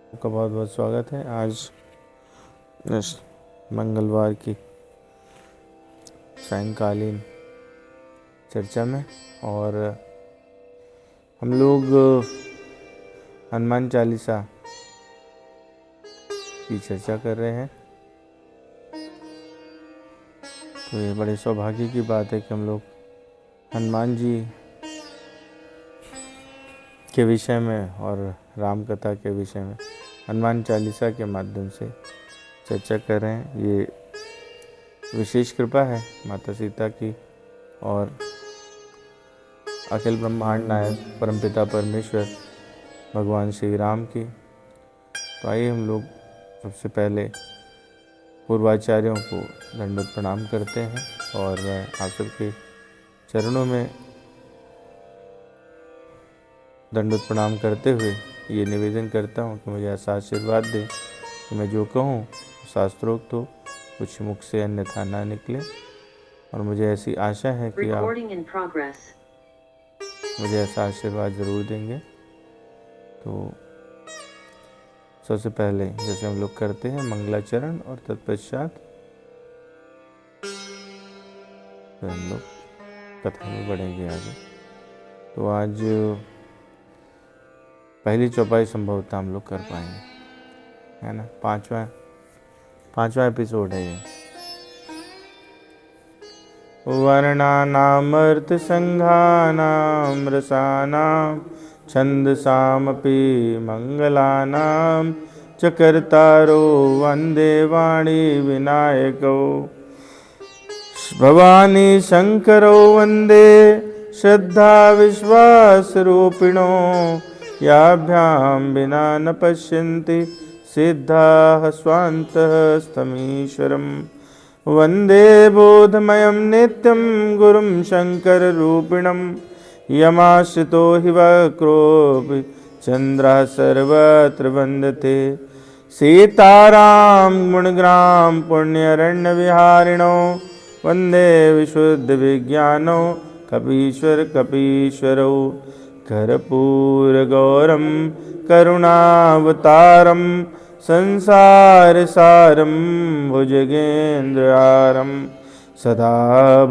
आपका बहुत बहुत स्वागत है आज इस मंगलवार की सायंकालीन चर्चा में। और हम लोग हनुमान चालीसा की चर्चा कर रहे हैं। तो ये बड़े सौभाग्य की बात है कि हम लोग हनुमान जी के विषय में और राम कथा के विषय में हनुमान चालीसा के माध्यम से चर्चा कर रहे हैं। ये विशेष कृपा है माता सीता की और अखिल ब्रह्मांड नायक परमपिता परमेश्वर भगवान श्री राम की। तो आइए हम लोग सबसे पहले पूर्वाचार्यों को दंडवत प्रणाम करते हैं और मैं आप सबके चरणों में दंडवत प्रणाम करते हुए ये निवेदन करता हूँ कि मुझे ऐसा आशीर्वाद दें कि मैं जो कहूँ शास्त्रोक्त हो, कुछ मुख से अन्यथा ना निकले। और मुझे ऐसी आशा है कि आप मुझे ऐसा आशीर्वाद ज़रूर देंगे। तो सबसे पहले जैसे हम लोग करते हैं मंगलाचरण और तत्पश्चात फिर हम लोग कथा में बढ़ेंगे आगे। तो आज पहली चौपाई संभवतः हम लोग कर पाएंगे, है ना। पांचवा एपिसोड है ये। वर्णानामर्थ संघानां रसानां छन्दसामपि मंगलानां च कर्तारो वन्दे वाणी विनायको भवानी शंकरो वन्दे श्रद्धा विश्वासरूपिणो याभ्यां विना न पश्यन्ति सिद्धाः स्वान्तः स्तमीश्वरम् वन्दे बोधमयं नित्यं गुरुं शङ्कररूपिणं यमाश्रितो हि वक्रोऽपि चन्द्रः सर्वत्र वन्दते सीतारां गुणग्रां पुण्यरण्यविहारिणो वन्दे विशुद्धविज्ञानो कपीश्वरौ कर्पूरगौरं करुणावतारं संसारसारं भुजगेन्द्रहारं सदा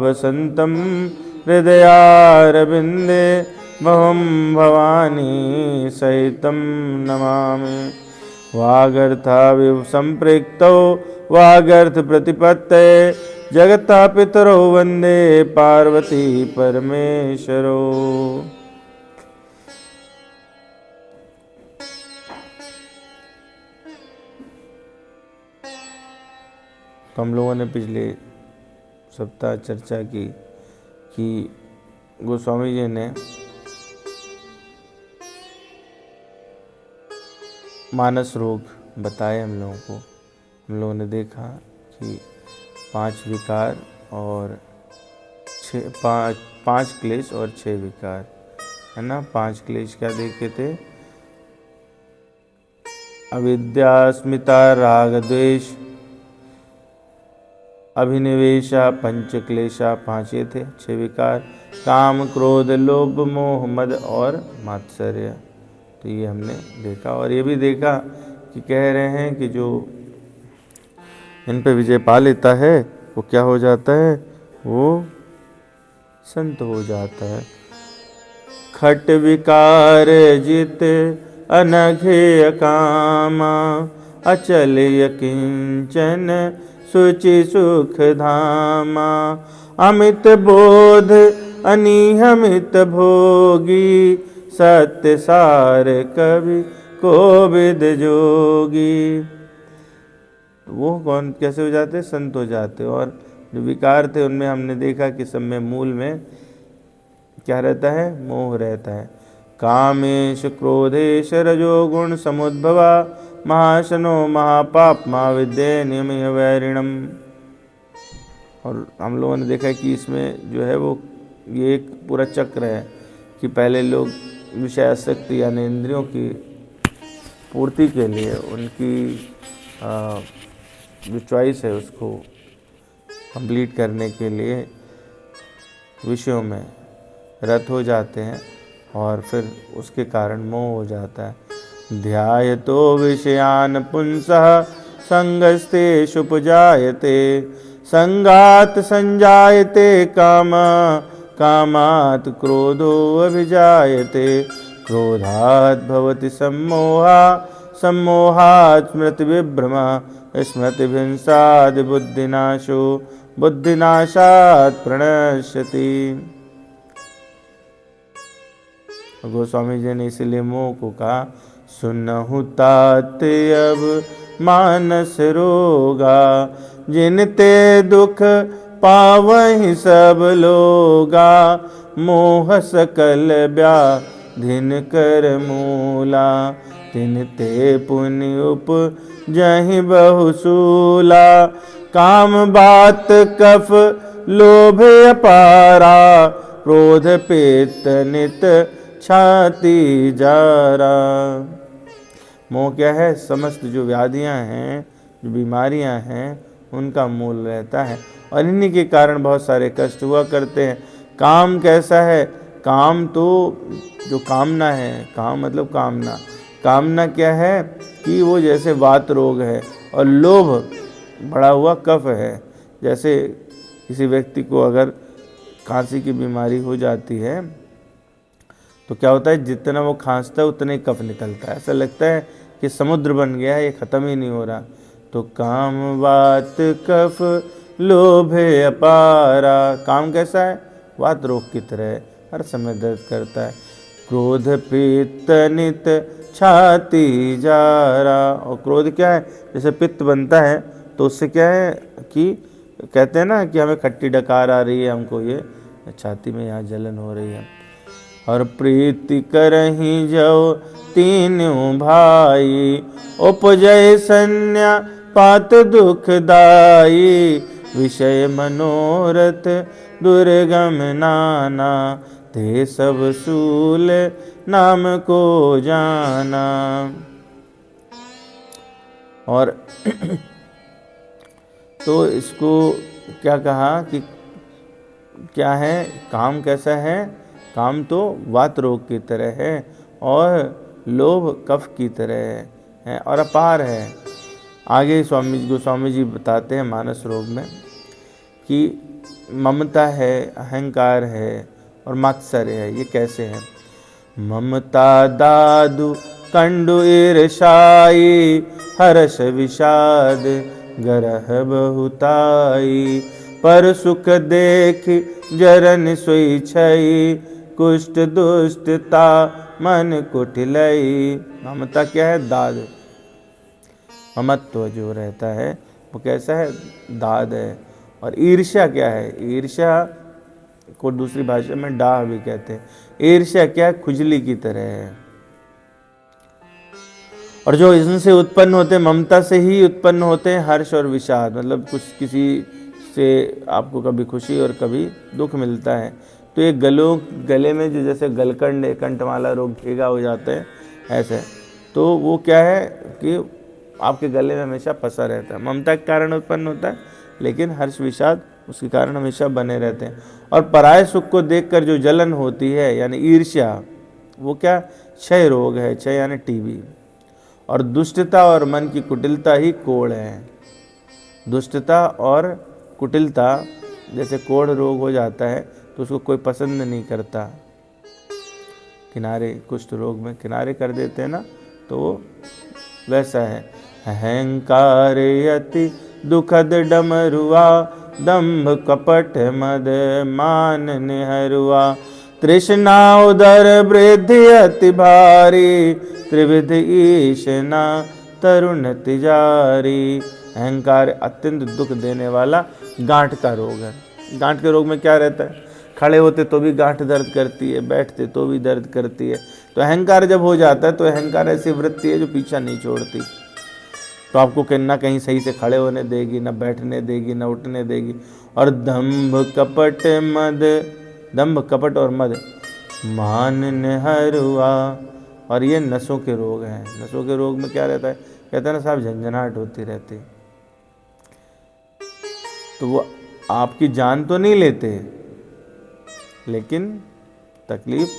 वसन्तं हृदयारविन्दे महं भवानी सहितं नमामि। वागर्थाविव सम्पृक्तौ वागर्थप्रतिपत्तये जगतः पितरौ वन्दे पार्वती परमेश्वरौ। तो हम लोगों ने पिछले सप्ताह चर्चा की कि गोस्वामी जी ने मानस रोग बताए हम लोगों को। हम लोगों ने देखा कि 5 विकार और 5 क्लेश और 6 विकार, है ना। 5 क्लेश क्या देखे थे? अविद्या, अस्मिता, राग, द्वेष, अभिनिवेशा, 5 क्लेशा, 5 ये थे। 6 विकार काम, क्रोध, लोभ, मोह, मद और मात्सर्य। तो ये हमने देखा और ये भी देखा कि कह रहे हैं कि जो इन पे विजय पा लेता है वो क्या हो जाता है? वो संत हो जाता है। खट विकार जित अनघेय कामा अचल यकिंचन सुचि सुख धामा अमित बोध अनिहमित भोगी सत्य सार कवि कोविद जोगी। वो कौन कैसे हो जाते? संत हो जाते। और जो विकार थे उनमें हमने देखा कि सब में मूल में क्या रहता है? मोह रहता है। कामेश क्रोधेश रजोगुण समुद्भवा महाशनो महापाप महाविद्ये नियमिह वैरिणम। और हम लोगों ने देखा कि इसमें जो है वो ये एक पूरा चक्र है कि पहले लोग विषयासक्ति यानी इंद्रियों की पूर्ति के लिए उनकी जो चॉइस है उसको कंप्लीट करने के लिए विषयों में रत हो जाते हैं और फिर उसके कारण मोह हो जाता है। ध्यायतो विषयान् पुंसः संगस्तेषुपजायते संगात् संजायते काम कामात् क्रोधो अभिजायते क्रोधात् भवति सम्मोहा सम्मोहात् स्मृतिविभ्रमा स्मृतिभ्रंशात् बुद्धिनाशो बुद्धिनाशात् प्रणश्यति। गोस्वामी जी ने इसलिए मोह को कहा, सुनहु तात अब मानस रोगा जिनते दुख पावहि सब लोगा मोह सकल व्याधिन कर मूला तिनते पुण्य उपजहि बहुसूला काम बात कफ लोभ अपारा क्रोध पित्त नित छाती जारा। मोह क्या है? समस्त जो व्याधियां हैं, जो बीमारियां हैं, उनका मूल रहता है और इन्हीं के कारण बहुत सारे कष्ट हुआ करते हैं। काम कैसा है? काम तो जो कामना है, काम मतलब कामना, कामना क्या है कि वो जैसे वात रोग है और लोभ बढ़ा हुआ कफ है। जैसे किसी व्यक्ति को अगर खांसी की बीमारी हो जाती है तो क्या होता है, जितना वो खांसता है उतना ही कफ निकलता है, ऐसा लगता है कि समुद्र बन गया है, ये ख़त्म ही नहीं हो रहा। तो काम वात कफ लोभ अपारा, काम कैसा है? वात रोग की तरह हर समय दर्द करता है। क्रोध पित्त नित छाती जारा, और क्रोध क्या है? जैसे पित्त बनता है तो उससे क्या है कि कहते हैं ना कि हमें खट्टी डकार आ रही है, हमको ये छाती में यहाँ जलन हो रही है। और प्रीति करहि जो तीनों भाई उपजय संज्ञा पात दुखदाई विषय मनोरथ दुर्गम नाना ते सब सूल नाम को जाना। और तो इसको क्या कहा कि क्या है? काम कैसा है? काम तो वात रोग की तरह है और लोभ कफ की तरह है और अपार है। आगे गोस्वामी जी बताते हैं मानस रोग में कि ममता है, अहंकार है और मात्सर्य है। ये कैसे है? ममता दादु कंडु ईर्षाई हर्ष विषाद गरह बहुताई पर सुख देख जरन सोई छई कुष्ठ दुष्टता मन कुटिलई। ममता क्या है? दाद, ममत्व जो रहता है वो कैसा है? दाद है। और ईर्ष्या क्या है? ईर्ष्या को दूसरी भाषा में डाह भी कहते हैं। ईर्ष्या क्या है? खुजली की तरह है। और जो इनसे उत्पन्न होते हैं, ममता से ही उत्पन्न होते हैं हर्ष और विषाद, मतलब कुछ किसी से आपको कभी खुशी और कभी दुख मिलता है तो ये गले में जो जैसे गलकंड कंठमाला रोग घेगा हो जाते हैं ऐसे, तो वो क्या है कि आपके गले में हमेशा फंसा रहता है। ममता के कारण उत्पन्न होता है, लेकिन हर्ष विषाद उसके कारण हमेशा बने रहते हैं। और पराये सुख को देखकर जो जलन होती है यानी ईर्ष्या, वो क्या? क्षय रोग है, क्षय यानी टीबी। और दुष्टता और मन की कुटिलता ही कोढ़ है। दुष्टता और कुटिलता, जैसे कोढ़ रोग हो जाता है तो उसको कोई पसंद नहीं करता, किनारे कुष्ठ रोग में किनारे कर देते हैं ना, तो वो वैसा है। अहंकार अति दुखद डमरुआ दंभ कपट मद मान निहरुआ तृष्णा उदर वृद्धि अति भारी त्रिविध ईशना तरुण तिजारी। अहंकार अत्यंत दुख देने वाला गांठ का रोग है। गांठ के रोग में क्या रहता है? खड़े होते तो भी गांठ दर्द करती है, बैठते तो भी दर्द करती है। तो अहंकार जब हो जाता है तो अहंकार ऐसी वृत्ति है जो पीछा नहीं छोड़ती, तो आपको कहीं ना कहीं सही से खड़े होने देगी, ना बैठने देगी, ना उठने देगी। और दंभ कपट और मद मान निहरुआ, और ये नसों के रोग हैं। नसों के रोग में क्या रहता है? कहते हैं ना साहब, झंझनाहट होती रहती, तो वो आपकी जान तो नहीं लेते लेकिन तकलीफ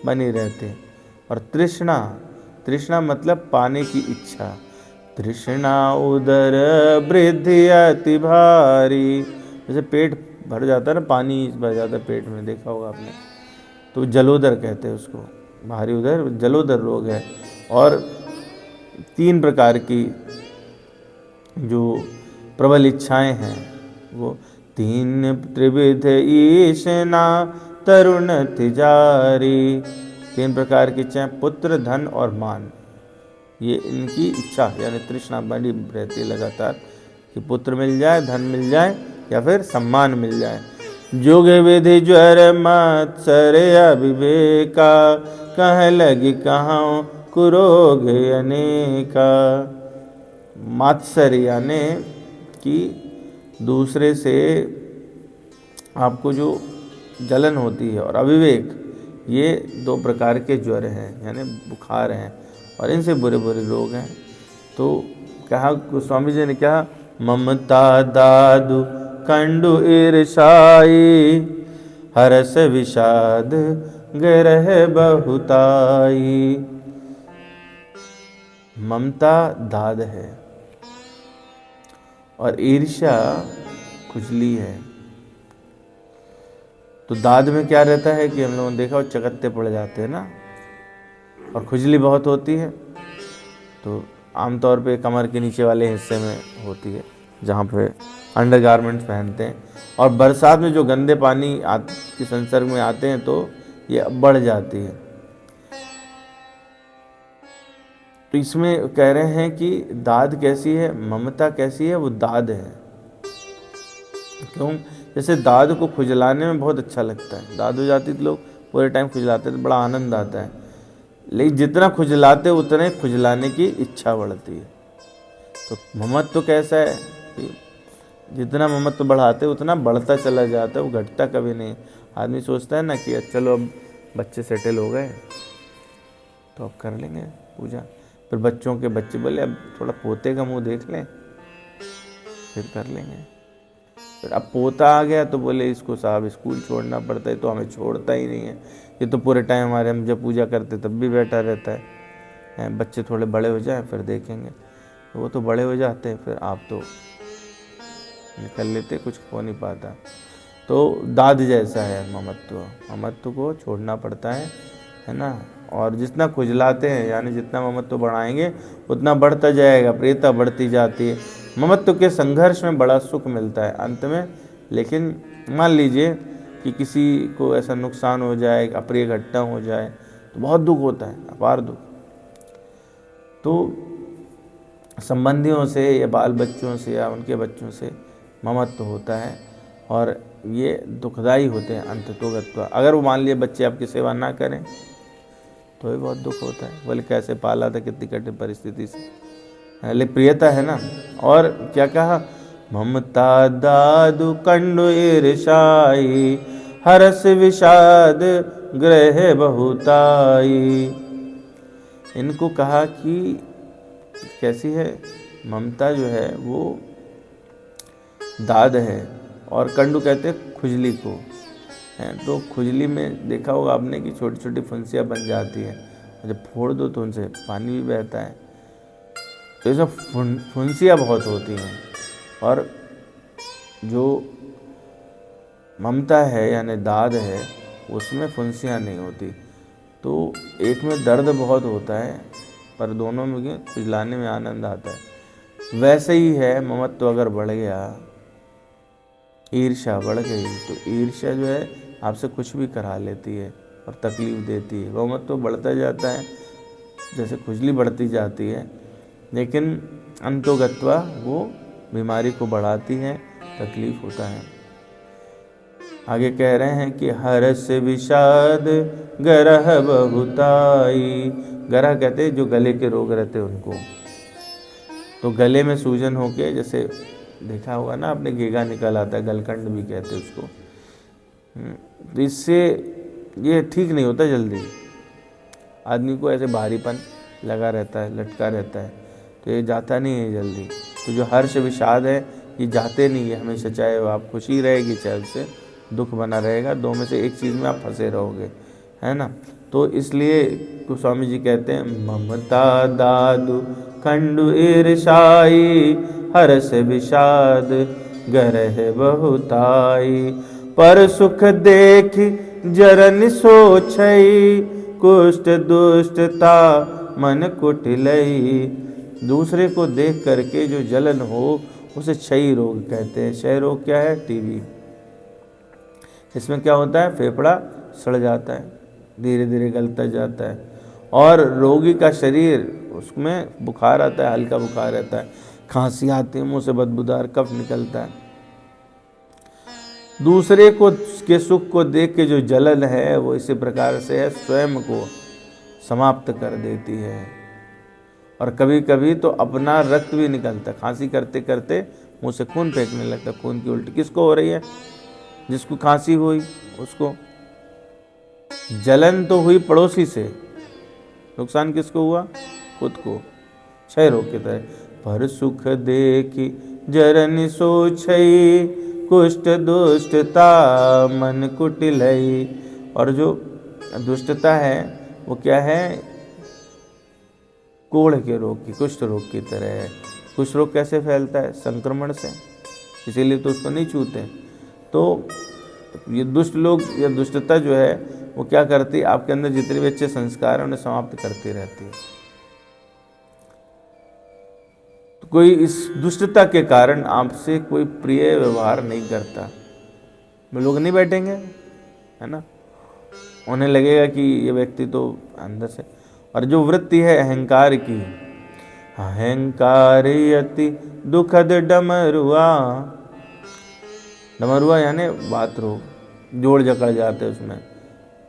बनी रहती। और तृष्णा, तृष्णा मतलब पाने की इच्छा। तृष्णा उदर वृद्धि अति भारी, जैसे पेट भर जाता है ना, पानी भर जाता है पेट में, देखा होगा आपने, तो जलोदर कहते हैं उसको, भारी उदर जलोदर रोग है। और 3 प्रकार की जो प्रबल इच्छाएं हैं वो 3 त्रिविध ईशना तरुण तिजारी, 3 प्रकार की इच्छाएं, पुत्र, धन और मान, ये इनकी इच्छा यानी तृष्णा बनी रहती है लगातार कि पुत्र मिल जाए, धन मिल जाए या फिर सम्मान मिल जाए। जोग विधि ज्वर मत्सर्य विवेका, कह लगी कहाँ कुरोग अनेका। मात्सर्य यानी कि दूसरे से आपको जो जलन होती है, और अविवेक, ये 2 प्रकार के ज्वर हैं यानी बुखार हैं, और इनसे बुरे बुरे रोग हैं। तो कहा स्वामी जी ने कहा, ममता दादु कंडु ईर्षाई, हरस विषाद गरह बहुताई। ममता दाद है और ईर्ष्या खुजली है। तो दाद में क्या रहता है कि हम लोगों ने देखा, वो चकत्ते पड़ जाते हैं ना, और खुजली बहुत होती है। तो आमतौर पे कमर के नीचे वाले हिस्से में होती है, जहाँ पे अंडरगारमेंट्स पहनते हैं। और बरसात में जो गंदे पानी के संसर्ग में आते हैं तो ये बढ़ जाती है। तो इसमें कह रहे हैं कि दाद कैसी है, ममता कैसी है, वो दाद है। क्यों? जैसे दाद को खुजलाने में बहुत अच्छा लगता है, दाद हो जाती तो लोग पूरे टाइम खुजलाते तो बड़ा आनंद आता है, लेकिन जितना खुजलाते उतने खुजलाने की इच्छा बढ़ती है। तो ममत्व तो कैसा है कि जितना ममत्व बढ़ाते उतना बढ़ता चला जाता है, वो घटता कभी नहीं। आदमी सोचता है ना कि चलो अब बच्चे सेटल हो गए तो अब कर लेंगे पूजा, फिर बच्चों के बच्चे बोले अब थोड़ा पोते का मुंह देख लें फिर कर लेंगे। फिर अब पोता आ गया तो बोले इसको साहब स्कूल छोड़ना पड़ता है, तो हमें छोड़ता ही नहीं है, ये तो पूरे टाइम हमारे, हम जब पूजा करते तब भी बैठा रहता है। बच्चे थोड़े बड़े हो जाएं फिर देखेंगे। तो वो तो बड़े हो जाते हैं, फिर आप तो निकल लेते, कुछ हो नहीं पाता। तो दाद जैसा है ममत्व, ममत्व को छोड़ना पड़ता है ना। और जितना खुजलाते हैं यानी जितना ममत्व बढ़ाएंगे उतना बढ़ता जाएगा, प्रियता बढ़ती जाती है। ममत्व के संघर्ष में बड़ा सुख मिलता है अंत में। लेकिन मान लीजिए कि किसी को ऐसा नुकसान हो जाए, अप्रिय घटना हो जाए तो बहुत दुख होता है, अपार दुख। तो संबंधियों से या बाल बच्चों से या उनके बच्चों से ममत्व होता है, और ये दुखदाई होते हैं अंततोगत्वा। अगर वो मान लिए बच्चे आपकी सेवा ना करें तो भी बहुत दुख होता है, बोले कैसे पाला था, कितनी कठिन परिस्थिति से, लेकिन प्रियता है ना। और क्या कहा, ममता दादु कंडु ईर्षाई, हरस विषाद ग्रह बहुताई। इनको कहा कि कैसी है ममता, जो है वो दाद है, और कंडु कहते हैं खुजली को है। तो खुजली में देखा होगा आपने कि छोटी छोटी फुंसियाँ बन जाती हैं, जब फोड़ दो तो उनसे पानी भी बहता है। तो इसमें फुंसियाँ बहुत होती हैं, और जो ममता है यानी दाद है उसमें फुंसियाँ नहीं होती। तो एक में दर्द बहुत होता है पर दोनों में खुजलाने में आनंद आता है। वैसे ही है ममत्व अगर बढ़ गया, ईर्ष्या बढ़ गई, तो ईर्ष्या जो है आपसे कुछ भी करा लेती है और तकलीफ देती है। ममत्व बढ़ता जाता है जैसे खुजली बढ़ती जाती है, लेकिन अंतोगत्वा वो बीमारी को बढ़ाती है, तकलीफ होता है। आगे कह रहे हैं कि हरस विषाद गरह बहुताई। गरह कहते हैं जो गले के रोग रहते हैं उनको। तो गले में सूजन होके, जैसे देखा होगा ना आपने, गेगा निकल आता है, गलकंड भी कहते हैं उसको। तो इससे ये ठीक नहीं होता जल्दी, आदमी को ऐसे भारीपन लगा रहता है, लटका रहता है, तो ये जाता नहीं है जल्दी। तो जो हर्ष विषाद है ये जाते नहीं है हमेशा, चाहे आप खुशी रहेगी चाहे उससे दुख बना रहेगा, दो में से एक चीज़ में आप फंसे रहोगे। है ना। तो इसलिए गोस्वामी जी कहते हैं ममता दादु खंडु ईर्षाई हर्ष विषाद गरह बहुताई पर सुख देख जरन सोचई कुष्ठ दुष्टता मन कुटिलई। दूसरे को देख करके जो जलन हो उसे क्षयी रोग कहते हैं। क्षय रोग क्या है? टीबी। इसमें क्या होता है? फेफड़ा सड़ जाता है, धीरे धीरे गलता जाता है और रोगी का शरीर, उसमें बुखार आता है, हल्का बुखार रहता है, खांसी आती है, मुंह से बदबूदार कफ निकलता है। दूसरे को के सुख को देख के जो जलन है वो इसी प्रकार से है, स्वयं को समाप्त कर देती है। और कभी कभी तो अपना रक्त भी निकलता है, खांसी करते करते मुंह से खून फेंकने लगता है, खून की उल्टी। किसको हो रही है? जिसको खांसी हुई उसको। जलन तो हुई पड़ोसी से, नुकसान किसको हुआ? खुद को। क्षय रोग की तरह। पर सुख देखी जरन सोचई कुष्ठ दुष्टता मन कुटिलई। और जो दुष्टता है वो क्या है? कोढ़ के रोग की, कुष्ठ रोग की तरह है। कुष्ठ रोग कैसे फैलता है? संक्रमण से, इसीलिए तो उसको नहीं छूते। तो ये दुष्ट लोग या दुष्टता जो है वो क्या करती है? आपके अंदर जितने भी अच्छे संस्कार हैं उन्हें समाप्त करती रहती है। तो कोई इस दुष्टता के कारण आपसे कोई प्रिय व्यवहार नहीं करता, लोग नहीं बैठेंगे, है ना। उन्हें लगेगा कि ये व्यक्ति तो अंदर से। और जो वृत्ति है अहंकार की, अहंकार अति दुखद डमरुआ। डमरुआ यानी बात रोग, जोड़ जकड़ जाते उसमें।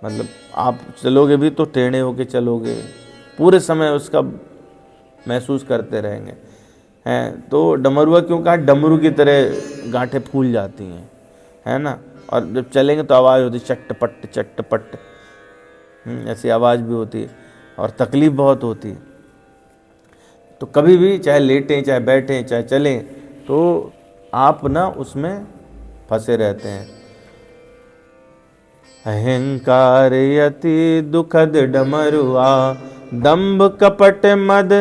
मतलब आप चलोगे भी तो टेढ़े होके चलोगे, पूरे समय उसका महसूस करते रहेंगे, हैं। तो डमरुआ क्यों कहा? डमरू की तरह गांठें फूल जाती हैं, है ना। और जब चलेंगे तो आवाज़ होती चट्टपट चट्टपट, ऐसी आवाज़ भी होती है और तकलीफ़ बहुत होती है। तो कभी भी चाहे लेटें, चाहे बैठें, चाहे चलें, तो आप ना उसमें फंसे रहते हैं। अहंकार अति दुखद डमरुआ दंभ कपट मद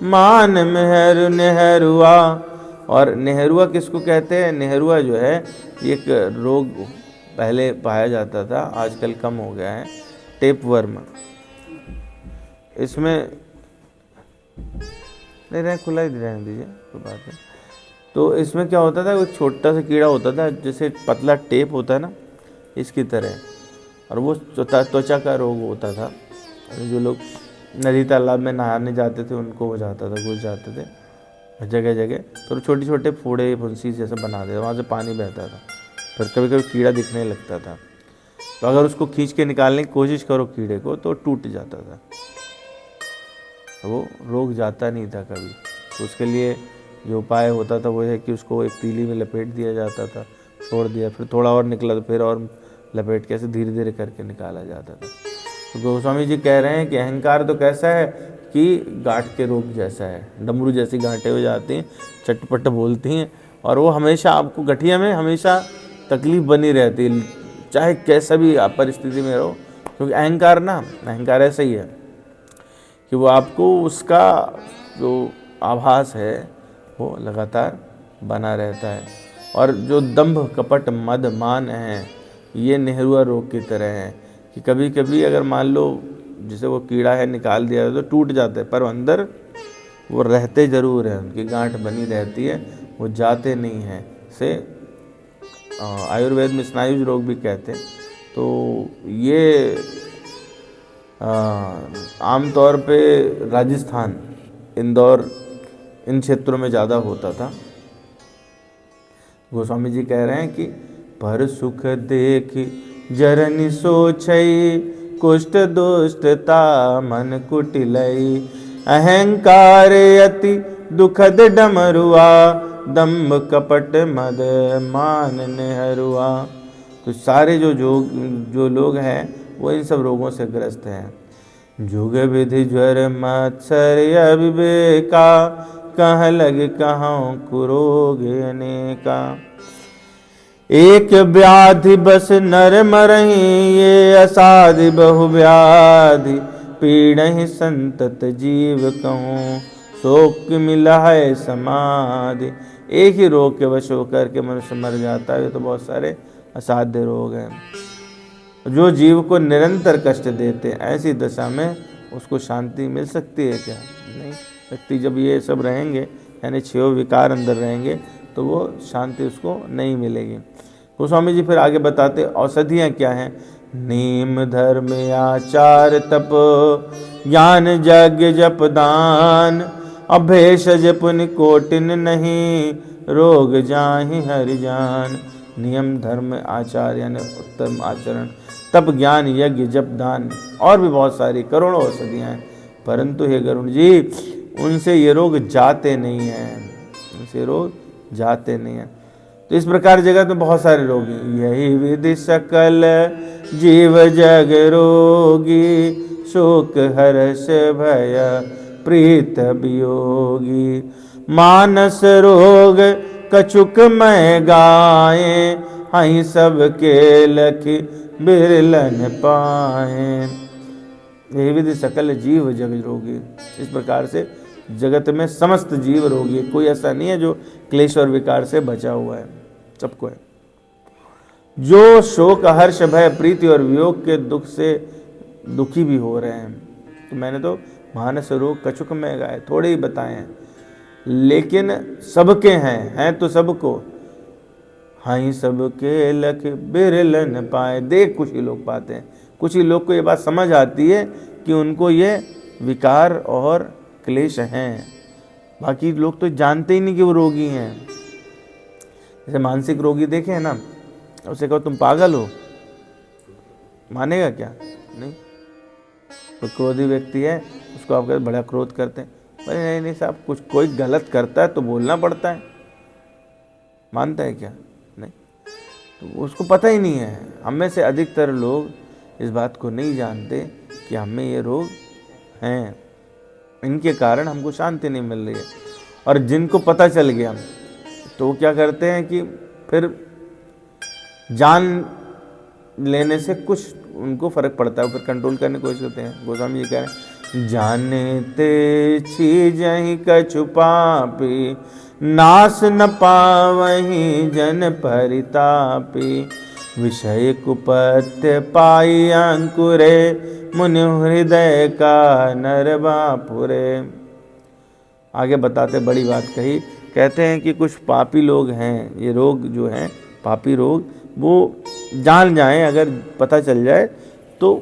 मान मेहर नेहरुआ। और नेहरुआ किसको कहते हैं? नेहरुआ जो है एक रोग पहले पाया जाता था, आजकल कम हो गया है, टेपवर्म। इसमें नहीं रहे, खुला ही रहने दीजिए, कोई बात नहीं। तो इसमें क्या होता था? वो छोटा सा कीड़ा होता था, जैसे पतला टेप होता है ना, इसकी तरह। और वो त्वचा का रोग होता था। जो लोग नदी तालाब में नहाने जाते थे उनको हो जाता था, घुस जाते थे जगह जगह। तो छोटे छोटे फोड़े फुंसी जैसे बना देते, वहाँ से पानी बहता था, फिर कभी कभी कीड़ा दिखने लगता था। तो अगर उसको खींच के निकालने की कोशिश करो कीड़े को, तो टूट जाता था, वो रोग जाता नहीं था कभी। तो उसके लिए जो उपाय होता था वो है कि उसको एक तीली में लपेट दिया जाता था, छोड़ दिया, फिर थोड़ा और निकला तो फिर और लपेट के ऐसे धीरे धीरे करके निकाला जाता था। तो गोस्वामी जी कह रहे हैं कि अहंकार तो कैसा है कि गांठ के रोग जैसा है, डमरू जैसी गांठें हो जाती हैं, चटपट बोलती हैं, और वो हमेशा आपको गठिया में हमेशा तकलीफ बनी रहती है, चाहे कैसा भी आप परिस्थिति में रहो। क्योंकि अहंकार ऐसा ही है कि वो आपको उसका जो आभास है वो लगातार बना रहता है। और जो दंभ कपट मद मान है, ये नेहरुआ रोग की तरह है कि कभी कभी अगर मान लो जैसे वो कीड़ा है निकाल दिया तो टूट जाते हैं, पर अंदर वो रहते ज़रूर हैं, उनकी गांठ बनी रहती है, वो जाते नहीं हैं। से आयुर्वेद में स्नायु रोग भी कहते हैं। तो ये आमतौर पे राजस्थान, इंदौर, इन क्षेत्रों में ज़्यादा होता था। गोस्वामी जी कह रहे हैं कि पर सुख देख जरनि सोचई कुष्ठ दुष्टता मन कुटिलई। अहंकार अति दुखद डमरुआ दंभ कपट मद मान नेहरुआ। तो सारे जो लोग हैं वो इन सब रोगों से ग्रस्त हैं। जुग विधि ज्वर मत्सर्य विवेका कहाँ लग कहाँ कुरोग अनेका। एक व्याधि बस नर मरहि, ये असाधि बहु व्याधि, पीड़हि संतत जीव कहूँ, शोक मिला है समाधि। एक ही रोग के वश होकर के मनुष्य मर जाता है, ये तो बहुत सारे असाध्य रोग हैं जो जीव को निरंतर कष्ट देते हैं। ऐसी दशा में उसको शांति मिल सकती है क्या? नहीं। व्यक्ति जब ये सब रहेंगे, यानी 6 विकार अंदर रहेंगे, तो वो शांति उसको नहीं मिलेगी। गोस्वामी जी फिर आगे बताते औषधियाँ क्या हैं। नीम धर्म आचार तप, ज्ञान यज्ञ जप दान, अभेषज पुण्य कोटिन नहीं, रोग जाहि हरि जान। नियम धर्म आचार यानी उत्तम आचरण, तप ज्ञान यज्ञ जप दान, और भी बहुत सारी करोड़ों औषधियाँ हैं, परंतु हे गरुण जी उनसे ये रोग जाते नहीं हैं, उनसे रोग जाते नहीं हैं। तो इस प्रकार जगत में बहुत सारे रोगी, यही विधि सकल जीव जग रोगी, शोक हर्ष भय प्रीत वियोगी। मानस रोग कछुक मैं गाए, हई सबके लखि बिरलन पाए। यही विधि सकल जीव जग रोगी। इस प्रकार से जगत में समस्त जीव रोगी, कोई ऐसा नहीं है जो क्लेश और विकार से बचा हुआ है, सबको है। जो शोक हर्ष भय प्रीति और वियोग के दुख से दुखी भी हो रहे हैं। तो मैंने तो मानस रोग कछुक में गाए थोड़े ही बताए हैं, लेकिन सबके हैं तो सबको। हाँ सबके लख बिरलन पाए। देख कुछ ही लोग पाते हैं, कुछ ही लोग को ये बात समझ आती है कि उनको ये विकार और क्लेश हैं, बाकी लोग तो जानते ही नहीं कि वो रोगी हैं। जैसे मानसिक रोगी देखे हैं ना, उसे कहो तुम पागल हो, मानेगा क्या? नहीं। तो क्रोधी व्यक्ति है, उसको आप कहते बड़ा क्रोध करते हैं, अरे नहीं साहब, कुछ कोई गलत करता है तो बोलना पड़ता है, मानता है क्या? नहीं। तो उसको पता ही नहीं है। हम में से अधिकतर लोग इस बात को नहीं जानते कि हमें ये रोग हैं, इनके कारण हमको शांति नहीं मिल रही है। और जिनको पता चल गया तो क्या करते हैं कि फिर जान लेने से कुछ उनको फर्क पड़ता है, फिर कंट्रोल करने की कोशिश करते हैं। गोस्वामी जी कह रहे हैं, जाने ते चीजहि कछु पापी, नाश न पावहि जन परितापी। विषय कुपत्य पाई अंकुरे, मुनि हृदय का नर बापुरे। आगे बताते बड़ी बात कही, कहते हैं कि कुछ पापी लोग हैं, ये रोग जो हैं पापी रोग, वो जान जाएं, अगर पता चल जाए तो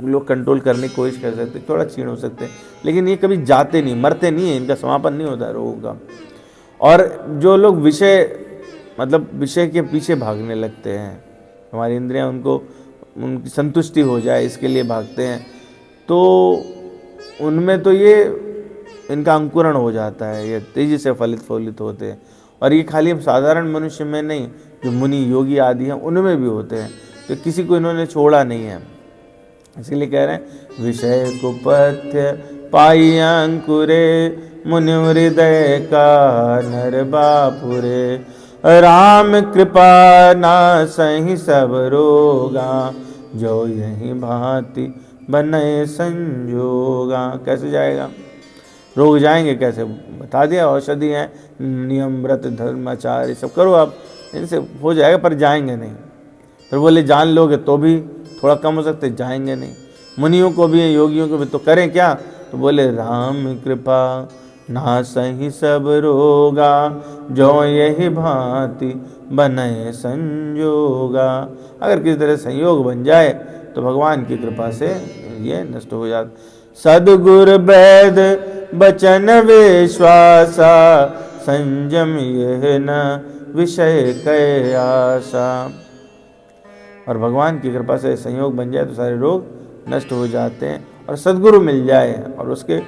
लोग कंट्रोल करने की कोशिश कर सकते, थोड़ा क्षीण हो सकते हैं, लेकिन ये कभी जाते नहीं, मरते नहीं है, इनका समापन नहीं होता रोगों का। और जो लोग विषय के पीछे भागने लगते हैं, हमारी इंद्रियां उनकी संतुष्टि हो जाए इसके लिए भागते हैं, तो उनमें तो ये इनका अंकुरण हो जाता है, ये तेजी से फलित होते हैं। और ये खाली हम साधारण मनुष्य में नहीं, जो मुनि योगी आदि हैं उनमें भी होते हैं, तो किसी को इन्होंने छोड़ा नहीं है। इसलिए कह रहे हैं, विषय कुपथ्य पाई अंकुरे, मुनि हृदय का नर बापुरे। राम कृपा नासहि सब रोगा, जो यही भांति बने संजोगा। कैसे जाएगा? रोग जाएंगे कैसे? बता दिया, औषधि हैं, नियम व्रत धर्म आचार ये सब करो आप, इनसे हो जाएगा, पर जाएंगे नहीं। फिर बोले जान लोगे तो भी थोड़ा कम हो सकते, जाएंगे नहीं। मुनियों को भी योगियों को भी, तो करें क्या? तो बोले राम कृपा नासहि सब रोगा, जो यही भांति बने संजोगा। अगर किसी तरह संयोग बन जाए तो भगवान की कृपा से ये नष्ट हो जाता। सद्गुर वैद बचन विश्वासा, संयम यह न विषय कै आशा। और भगवान की कृपा से संयोग बन जाए तो सारे रोग नष्ट हो जाते हैं, और सद्गुरु मिल जाए और उसके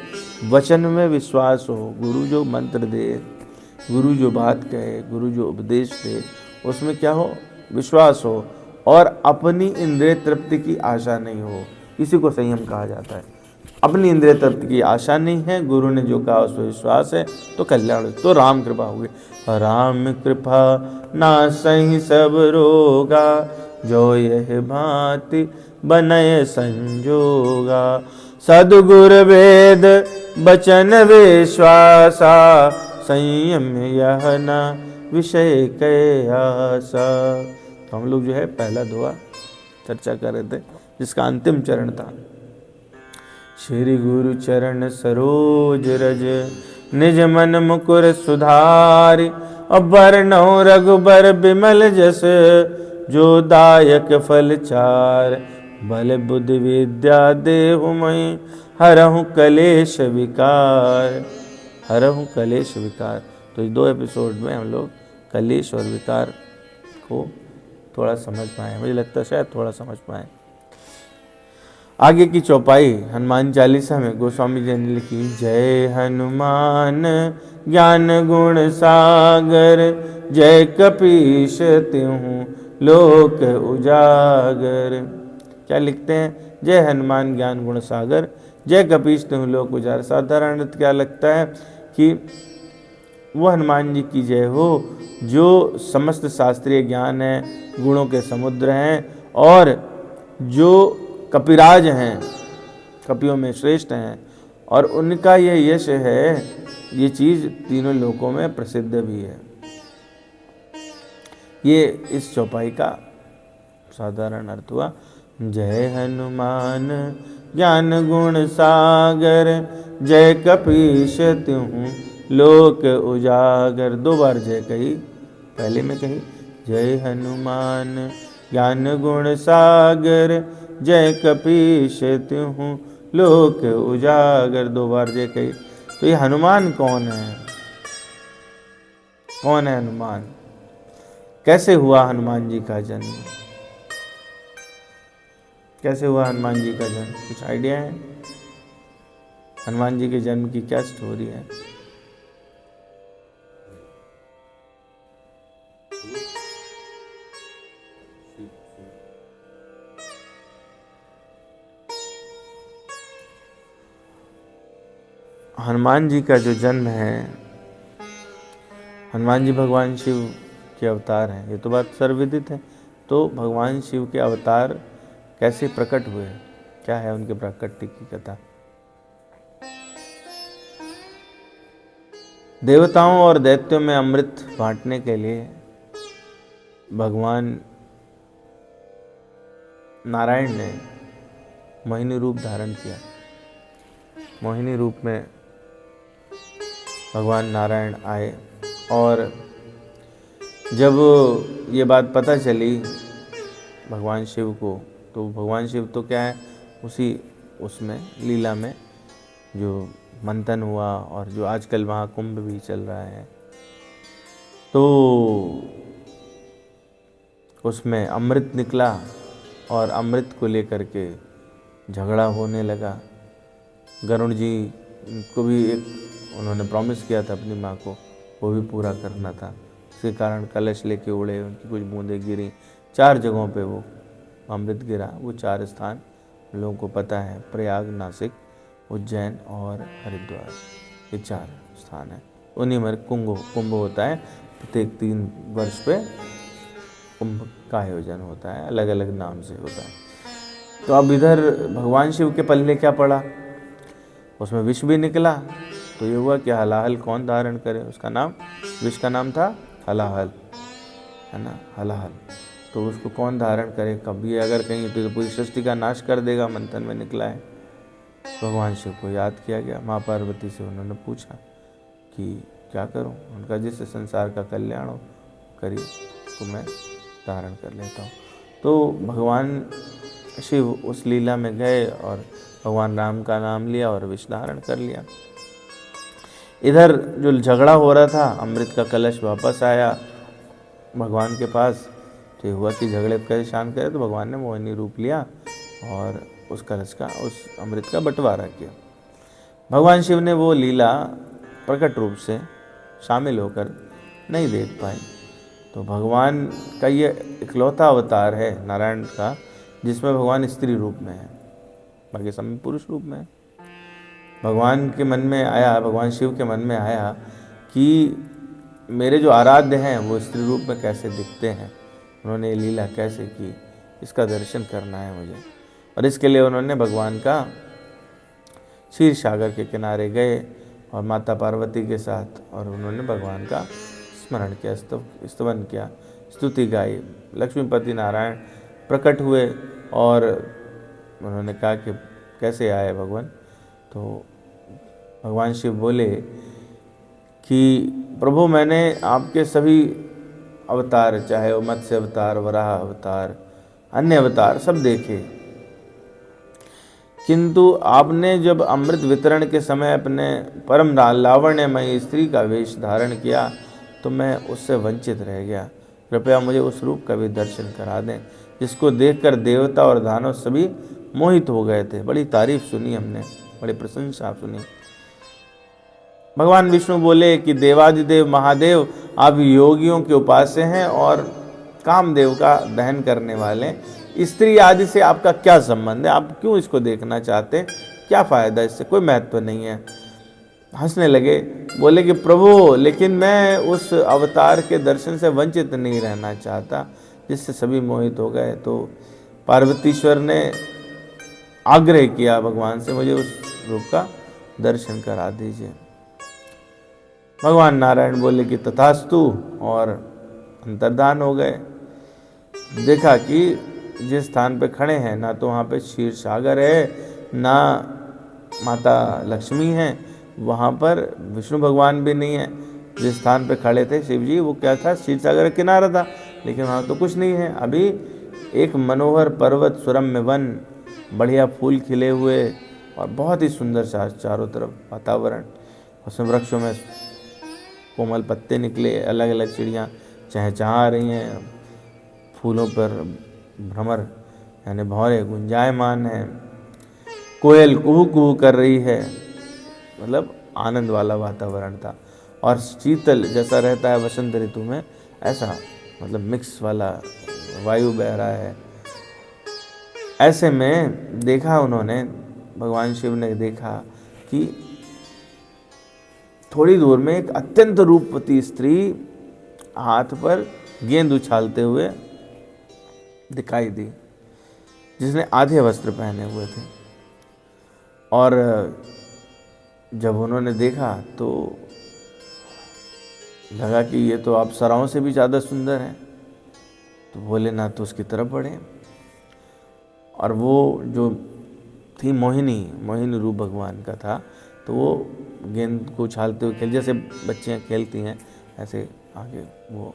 वचन में विश्वास हो। गुरु जो मंत्र दे, गुरु जो बात कहे, गुरु जो उपदेश दे, उसमें क्या हो? विश्वास हो, और अपनी इंद्रिय तृप्ति की आशा नहीं हो। इसी को संयम कहा जाता है। अपनी इंद्रिय तृप्ति की आशा नहीं है, गुरु ने जो कहा उस पर विश्वास है, तो कल्याण, तो राम कृपा होगी। राम कृपा ना सही सब रोगा, जो यह भांति बनय संजोगा। सद्गुर वेद बचन विश्वासा, संयम यह न विषय के आसा। तो हम लोग जो है पहला दोहा चर्चा कर रहे थे, जिसका अंतिम चरण था। श्री गुरु चरण सरोज रज, निज मन मुकुर सुधारि। अबर नौ रघुबर बिमल जस, जो दायक फल चार। बल बुद्धि विद्या देहु महि, हरहु कलेश विकार। हरहु कलेश विकार। तो इस 2 एपिसोड में हम लोग कलेश और विकार को थोड़ा समझ पाए, मुझे लगता है शायद थोड़ा समझ पाए। आगे की चौपाई हनुमान चालीसा में गोस्वामी जी ने लिखी, जय हनुमान ज्ञान गुण सागर, जय कपीश तिहु लोक उजागर। क्या लिखते हैं? जय हनुमान ज्ञान गुण सागर, जय कपीश तिहु लोक उजागर। साधारण क्या लगता है कि वो हनुमान जी की जय हो जो समस्त शास्त्रीय ज्ञान है, गुणों के समुद्र हैं, और जो कपिराज हैं, कपियों में श्रेष्ठ हैं, और उनका ये यश है, ये चीज़ तीनों लोकों में प्रसिद्ध भी है। ये इस चौपाई का साधारण अर्थ हुआ। जय हनुमान ज्ञान गुण सागर, जय कपीश तिहु लोक उजागर। 2 बार जय कही, पहले में कही जय हनुमान ज्ञान गुण सागर, जय कपीश तिहु लोक उजागर। 2 बार जय कही। तो ये हनुमान कौन है? कौन है हनुमान? कैसे हुआ हनुमान जी का जन्म? कैसे हुआ हनुमान जी का जन्म? कुछ आइडिया है? हनुमान जी के जन्म की क्या स्टोरी है? हनुमान जी का जो जन्म है, हनुमान जी भगवान शिव के अवतार हैं, ये तो बात सर्वविदित है। तो भगवान शिव के अवतार कैसे प्रकट हुए, क्या है उनके प्रकट की कथा? देवताओं और दैत्यों में अमृत बांटने के लिए भगवान नारायण ने मोहिनी रूप धारण किया। मोहिनी रूप में भगवान नारायण आए, और जब ये बात पता चली भगवान शिव को, तो भगवान शिव तो क्या है, उसमें लीला में जो मंथन हुआ, और जो आजकल महाकुंभ भी चल रहा है, तो उसमें अमृत निकला, और अमृत को लेकर के झगड़ा होने लगा। गरुड़ जी को भी एक उन्होंने प्रॉमिस किया था अपनी माँ को, वो भी पूरा करना था। इसके कारण कलश लेके उड़े, उनकी कुछ बूंदें गिरी, 4 जगहों पे वो अमृत गिरा। वो 4 स्थान लोगों को पता है, प्रयाग, नासिक, उज्जैन और हरिद्वार, ये 4 स्थान हैं। उन्हीं में कुंभ होता है, प्रत्येक 3 वर्ष पे कुंभ का आयोजन होता है, अलग अलग नाम से होता है। तो अब इधर भगवान शिव के पल्ले क्या पड़ा, उसमें विष भी निकला। तो ये हुआ कि हलाहल कौन धारण करे, उसका नाम, विष का नाम था हलाहल, है ना, हलाहल। तो उसको कौन धारण करे, कभी अगर कहीं तो पूरी सृष्टि का नाश कर देगा, मंथन में निकला है। भगवान शिव को याद किया गया, माँ पार्वती से उन्होंने पूछा कि क्या करूं, उनका जिससे संसार का कल्याण हो करिए, तो मैं धारण कर लेता हूँ। तो भगवान शिव उस लीला में गए और भगवान राम का नाम लिया और विष धारण कर लिया। इधर जो झगड़ा हो रहा था, अमृत का कलश वापस आया भगवान के पास। तो ये हुआ कि झगड़े को कैसे शांत करे, तो भगवान ने मोहिनी रूप लिया और उस कलश का, उस अमृत का बंटवारा किया। भगवान शिव ने वो लीला प्रकट रूप से शामिल होकर नहीं देख पाए। तो भगवान का ये इकलौता अवतार है नारायण का, जिसमें भगवान स्त्री रूप में है, बाकी सब में पुरुष रूप में है। भगवान के मन में आया, भगवान शिव के मन में आया कि मेरे जो आराध्य हैं वो स्त्री रूप में कैसे दिखते हैं, उन्होंने ये लीला कैसे की, इसका दर्शन करना है मुझे। और इसके लिए उन्होंने भगवान का क्षीर सागर के किनारे गए और माता पार्वती के साथ, और उन्होंने भगवान का स्मरण किया, स्तवन किया, स्तुति गाई। लक्ष्मीपति नारायण प्रकट हुए और उन्होंने कहा कि कैसे आए भगवान। तो भगवान शिव बोले कि प्रभु मैंने आपके सभी अवतार, चाहे वो मत्स्य अवतार, वराह अवतार, अन्य अवतार सब देखे, किंतु आपने जब अमृत वितरण के समय अपने परम लावण्यमयी स्त्री का वेश धारण किया तो मैं उससे वंचित रह गया। कृपया मुझे उस रूप का भी दर्शन करा दें जिसको देखकर देवता और दानव सभी मोहित हो गए थे। बड़ी तारीफ सुनी हमने, बड़ी प्रशंसा सुनी। भगवान विष्णु बोले कि देवादिदेव महादेव, आप योगियों के उपास्य हैं और कामदेव का दहन करने वाले, स्त्री आदि से आपका क्या संबंध है, आप क्यों इसको देखना चाहते, क्या फ़ायदा, इससे कोई महत्व नहीं है। हंसने लगे, बोले कि प्रभु लेकिन मैं उस अवतार के दर्शन से वंचित नहीं रहना चाहता जिससे सभी मोहित हो गए। तो पार्वतीश्वर ने आग्रह किया भगवान से, मुझे उस रूप का दर्शन करा दीजिए। भगवान नारायण बोले कि तथास्तु, और अंतर्धान हो गए। देखा कि जिस स्थान पे खड़े हैं ना तो वहाँ पे क्षीर सागर है, ना माता लक्ष्मी है, वहाँ पर विष्णु भगवान भी नहीं है। जिस स्थान पे खड़े थे शिव जी वो क्या था, क्षीर सागर का किनारा था, लेकिन वहाँ तो कुछ नहीं है। अभी एक मनोहर पर्वत, सुरम्य वन, बढ़िया फूल खिले हुए और बहुत ही सुंदर चारों तरफ वातावरण, उसमें वृक्षों में कोमल पत्ते निकले, अलग अलग चिड़ियाँ चहचहा रही हैं, फूलों पर भ्रमर यानी भौरे गुंजायमान है, कोयल कुहू कुहू कर रही है, मतलब आनंद वाला वातावरण था। और शीतल जैसा रहता है वसंत ऋतु में, ऐसा मतलब मिक्स वाला वायु बह रहा है। ऐसे में देखा उन्होंने, भगवान शिव ने देखा कि थोड़ी दूर में एक अत्यंत रूपवती स्त्री हाथ पर गेंद उछालते हुए दिखाई दी, जिसने आधे वस्त्र पहने हुए थे। और जब उन्होंने देखा तो लगा कि ये तो अप्सराओं से भी ज़्यादा सुंदर है। तो बोले ना तो उसकी तरफ बढ़े। और वो जो थी मोहिनी रूप भगवान का था, तो वो गेंद को उछालते हुए खेल, जैसे बच्चियाँ खेलती हैं ऐसे आगे वो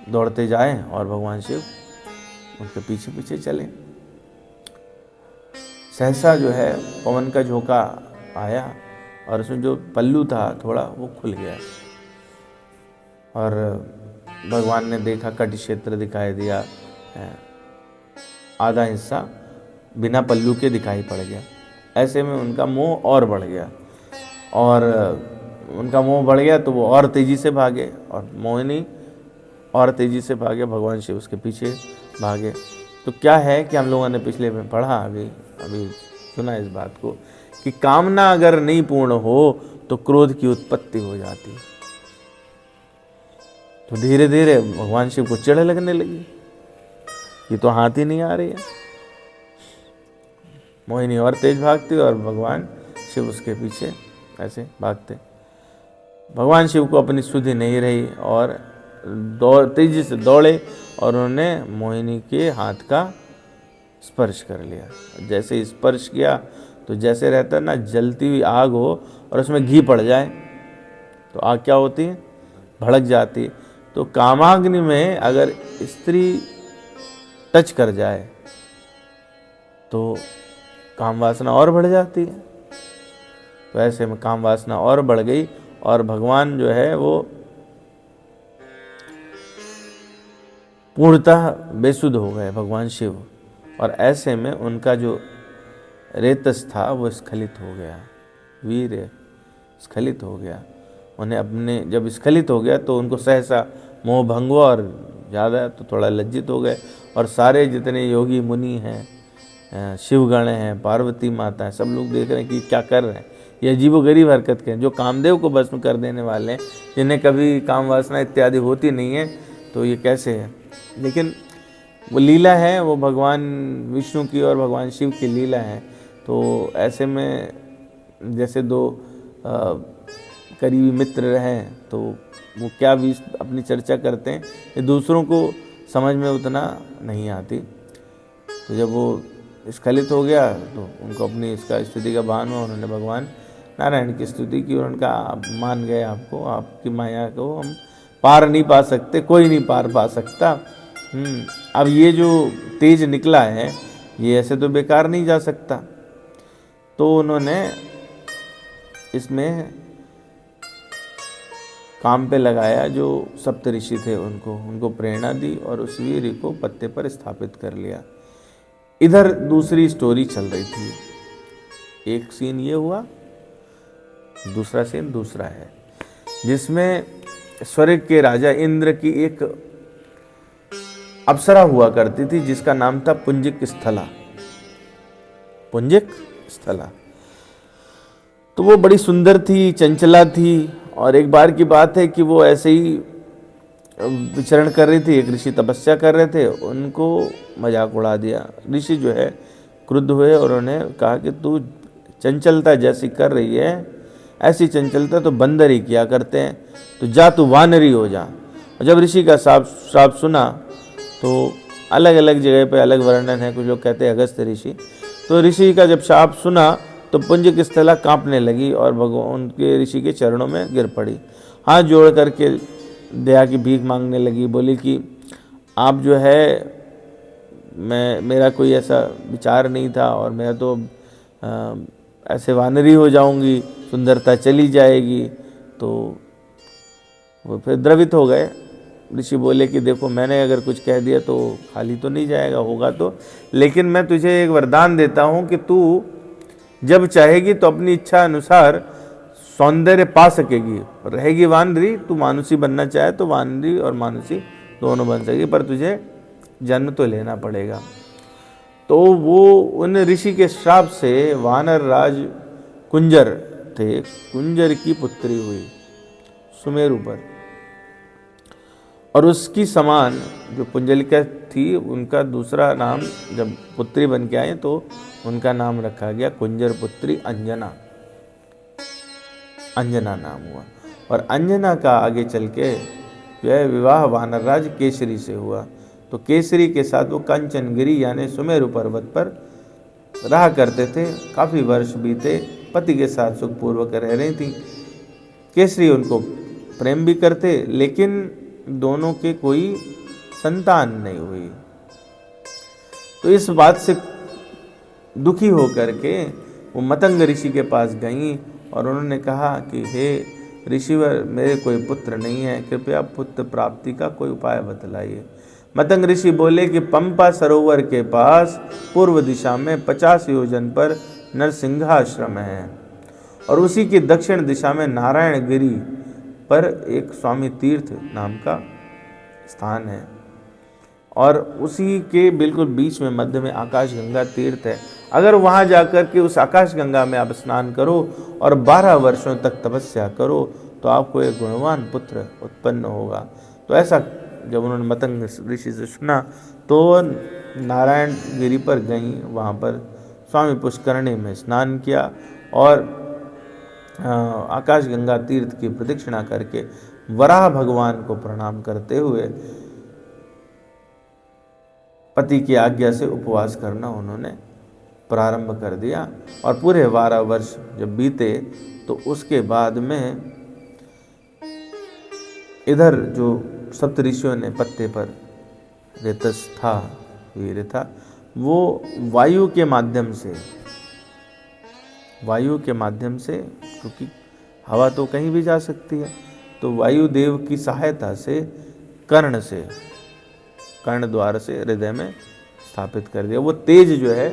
दौड़ते जाए और भगवान शिव उनके पीछे पीछे चले। सहसा जो है पवन का झोंका आया और उसमें जो पल्लू था थोड़ा वो खुल गया, और भगवान ने देखा कट क्षेत्र दिखाई दिया, आधा हिस्सा बिना पल्लू के दिखाई पड़ गया। ऐसे में उनका मोह और बढ़ गया, और उनका मोह बढ़ गया तो वो और तेज़ी से भागे, और मोहिनी और तेज़ी से भागे, भगवान शिव उसके पीछे भागे। तो क्या है कि हम लोगों ने पिछले में पढ़ा, अभी सुना इस बात को, कि कामना अगर नहीं पूर्ण हो तो क्रोध की उत्पत्ति हो जाती है। तो धीरे धीरे भगवान शिव को चिढ़ लगने लगी, ये तो हाथ ही नहीं आ रही है। मोहिनी और तेज भागती और भगवान शिव उसके पीछे ऐसे भागते। भगवान शिव को अपनी सुधि नहीं रही और तेजी से दौड़े और उन्होंने मोहिनी के हाथ का स्पर्श कर लिया। जैसे स्पर्श किया तो जैसे रहता है ना, जलती हुई आग हो और उसमें घी पड़ जाए तो आग क्या होती है, भड़क जाती है। तो कामाग्नि में अगर स्त्री टच कर जाए तो काम वासना और बढ़ जाती है। तो ऐसे में काम वासना और बढ़ गई और भगवान जो है वो पूर्णतः बेसुध हो गए, भगवान शिव। और ऐसे में उनका जो रेतस था वो स्खलित हो गया, वीर स्खलित हो गया। उन्हें अपने जब स्खलित हो गया तो उनको सहसा मोह भंग हुआ और ज़्यादा तो थोड़ा लज्जित हो गए। और सारे जितने योगी मुनि हैं, शिवगण हैं, पार्वती माता हैं, सब लोग देख रहे हैं कि क्या कर रहे हैं, ये अजीबोगरीब हरकत करें, जो कामदेव को भस्म कर देने वाले हैं, जिन्हें कभी काम वासना इत्यादि होती नहीं है, तो ये कैसे है। लेकिन वो लीला है, वो भगवान विष्णु की और भगवान शिव की लीला है। तो ऐसे में जैसे दो करीबी मित्र हैं, तो वो क्या भी अपनी चर्चा करते हैं, ये दूसरों को समझ में उतना नहीं आती। तो जब वो स्खलित हो गया तो उनको अपनी इसका स्तुति का भान हुआ, उन्होंने भगवान नारायण की स्तुति की और उनका मान गए, आपको, आपकी माया को हम पार नहीं पा सकते, कोई नहीं पार पा सकता। अब ये जो तेज निकला है ये ऐसे तो बेकार नहीं जा सकता। तो उन्होंने इसमें काम पे लगाया, जो सप्तऋषि थे उनको प्रेरणा दी और उस वीर को पत्ते पर स्थापित कर लिया। इधर दूसरी स्टोरी चल रही थी। एक सीन ये हुआ, दूसरा सीन दूसरा है, जिसमें स्वर्ग के राजा इंद्र की एक अप्सरा हुआ करती थी जिसका नाम था पुंजिक स्थला। पुंजिक स्थला तो वो बड़ी सुंदर थी, चंचला थी। और एक बार की बात है कि वो ऐसे ही विचरण कर रही थी, एक ऋषि तपस्या कर रहे थे, उनको मजाक उड़ा दिया। ऋषि जो है क्रुद्ध हुए और उन्हें कहा कि तू चंचलता जैसी कर रही है, ऐसी चंचलता तो बंदर ही किया करते हैं, तो जा तू वानरी हो जा। और जब ऋषि का श्राप सुना तो अलग अलग जगह पे अलग वर्णन है, कुछ लोग कहते हैं अगस्त्य ऋषि। तो ऋषि का जब श्राप सुना तो पुंजिक स्थला कांपने लगी और भगवान उनके ऋषि के चरणों में गिर पड़ी, हाथ जोड़ करके दया की भीख मांगने लगी। बोली कि आप जो है, मेरा कोई ऐसा विचार नहीं था और मैं तो ऐसे वानरी हो जाऊंगी, सुंदरता चली जाएगी। तो वो फिर द्रवित हो गए। ऋषि बोले कि देखो, मैंने अगर कुछ कह दिया तो खाली तो नहीं जाएगा, होगा तो, लेकिन मैं तुझे एक वरदान देता हूँ कि तू जब चाहेगी तो अपनी इच्छा अनुसार सौंदर्य पा सकेगी। रहेगी वानरी, तू मानुषी बनना चाहे तो वानरी और मानुषी दोनों बन सकेगी, पर तुझे जन्म तो लेना पड़ेगा। तो वो उन ऋषि के श्राप से वानर राज कुंजर थे, कुंजर की पुत्री हुई सुमेरु पर। और उसकी समान जो पुंजलिका थी, उनका दूसरा नाम जब पुत्री बन के आए तो उनका नाम रखा गया कुंजर पुत्री अंजना। अंजना नाम हुआ। और अंजना का आगे चल के जो है विवाह वानरराज केसरी से हुआ। तो केसरी के साथ वो कंचनगिरी यानी सुमेरु पर्वत पर रहा करते थे। काफ़ी वर्ष बीते, पति के साथ सुखपूर्वक रह रही थी। केसरी उनको प्रेम भी करते, लेकिन दोनों के कोई संतान नहीं हुई। तो इस बात से दुखी होकर के वो मतंग ऋषि के पास गईं और उन्होंने कहा कि हे ऋषिवर, मेरे कोई पुत्र नहीं है, कृपया पुत्र प्राप्ति का कोई उपाय बतलाइए। मतंग ऋषि बोले कि पंपा सरोवर के पास पूर्व दिशा में 50 योजन पर नरसिंहाश्रम है और उसी की दक्षिण दिशा में नारायण गिरी पर एक स्वामी तीर्थ नाम का स्थान है और उसी के बिल्कुल बीच में मध्य में आकाश गंगा तीर्थ है। अगर वहाँ जाकर के उस आकाश गंगा में आप स्नान करो और 12 वर्षों तक तपस्या करो तो आपको एक गुणवान पुत्र उत्पन्न होगा। तो ऐसा जब उन्होंने मतंग ऋषि से सुना तो नारायण गिरी पर गईं, वहाँ पर स्वामी पुष्करणी में स्नान किया और आकाश गंगा तीर्थ की प्रदक्षिणा करके वराह भगवान को प्रणाम करते हुए पति की आज्ञा से उपवास करना उन्होंने प्रारंभ कर दिया। और पूरे 12 वर्ष जब बीते तो उसके बाद में इधर जो सप्तऋषियों ने पत्ते पर रेतस था, वीर था, वो वायु के माध्यम से, क्योंकि हवा तो कहीं भी जा सकती है, तो वायु देव की सहायता से कर्ण द्वार से हृदय में स्थापित कर दिया। वो तेज जो है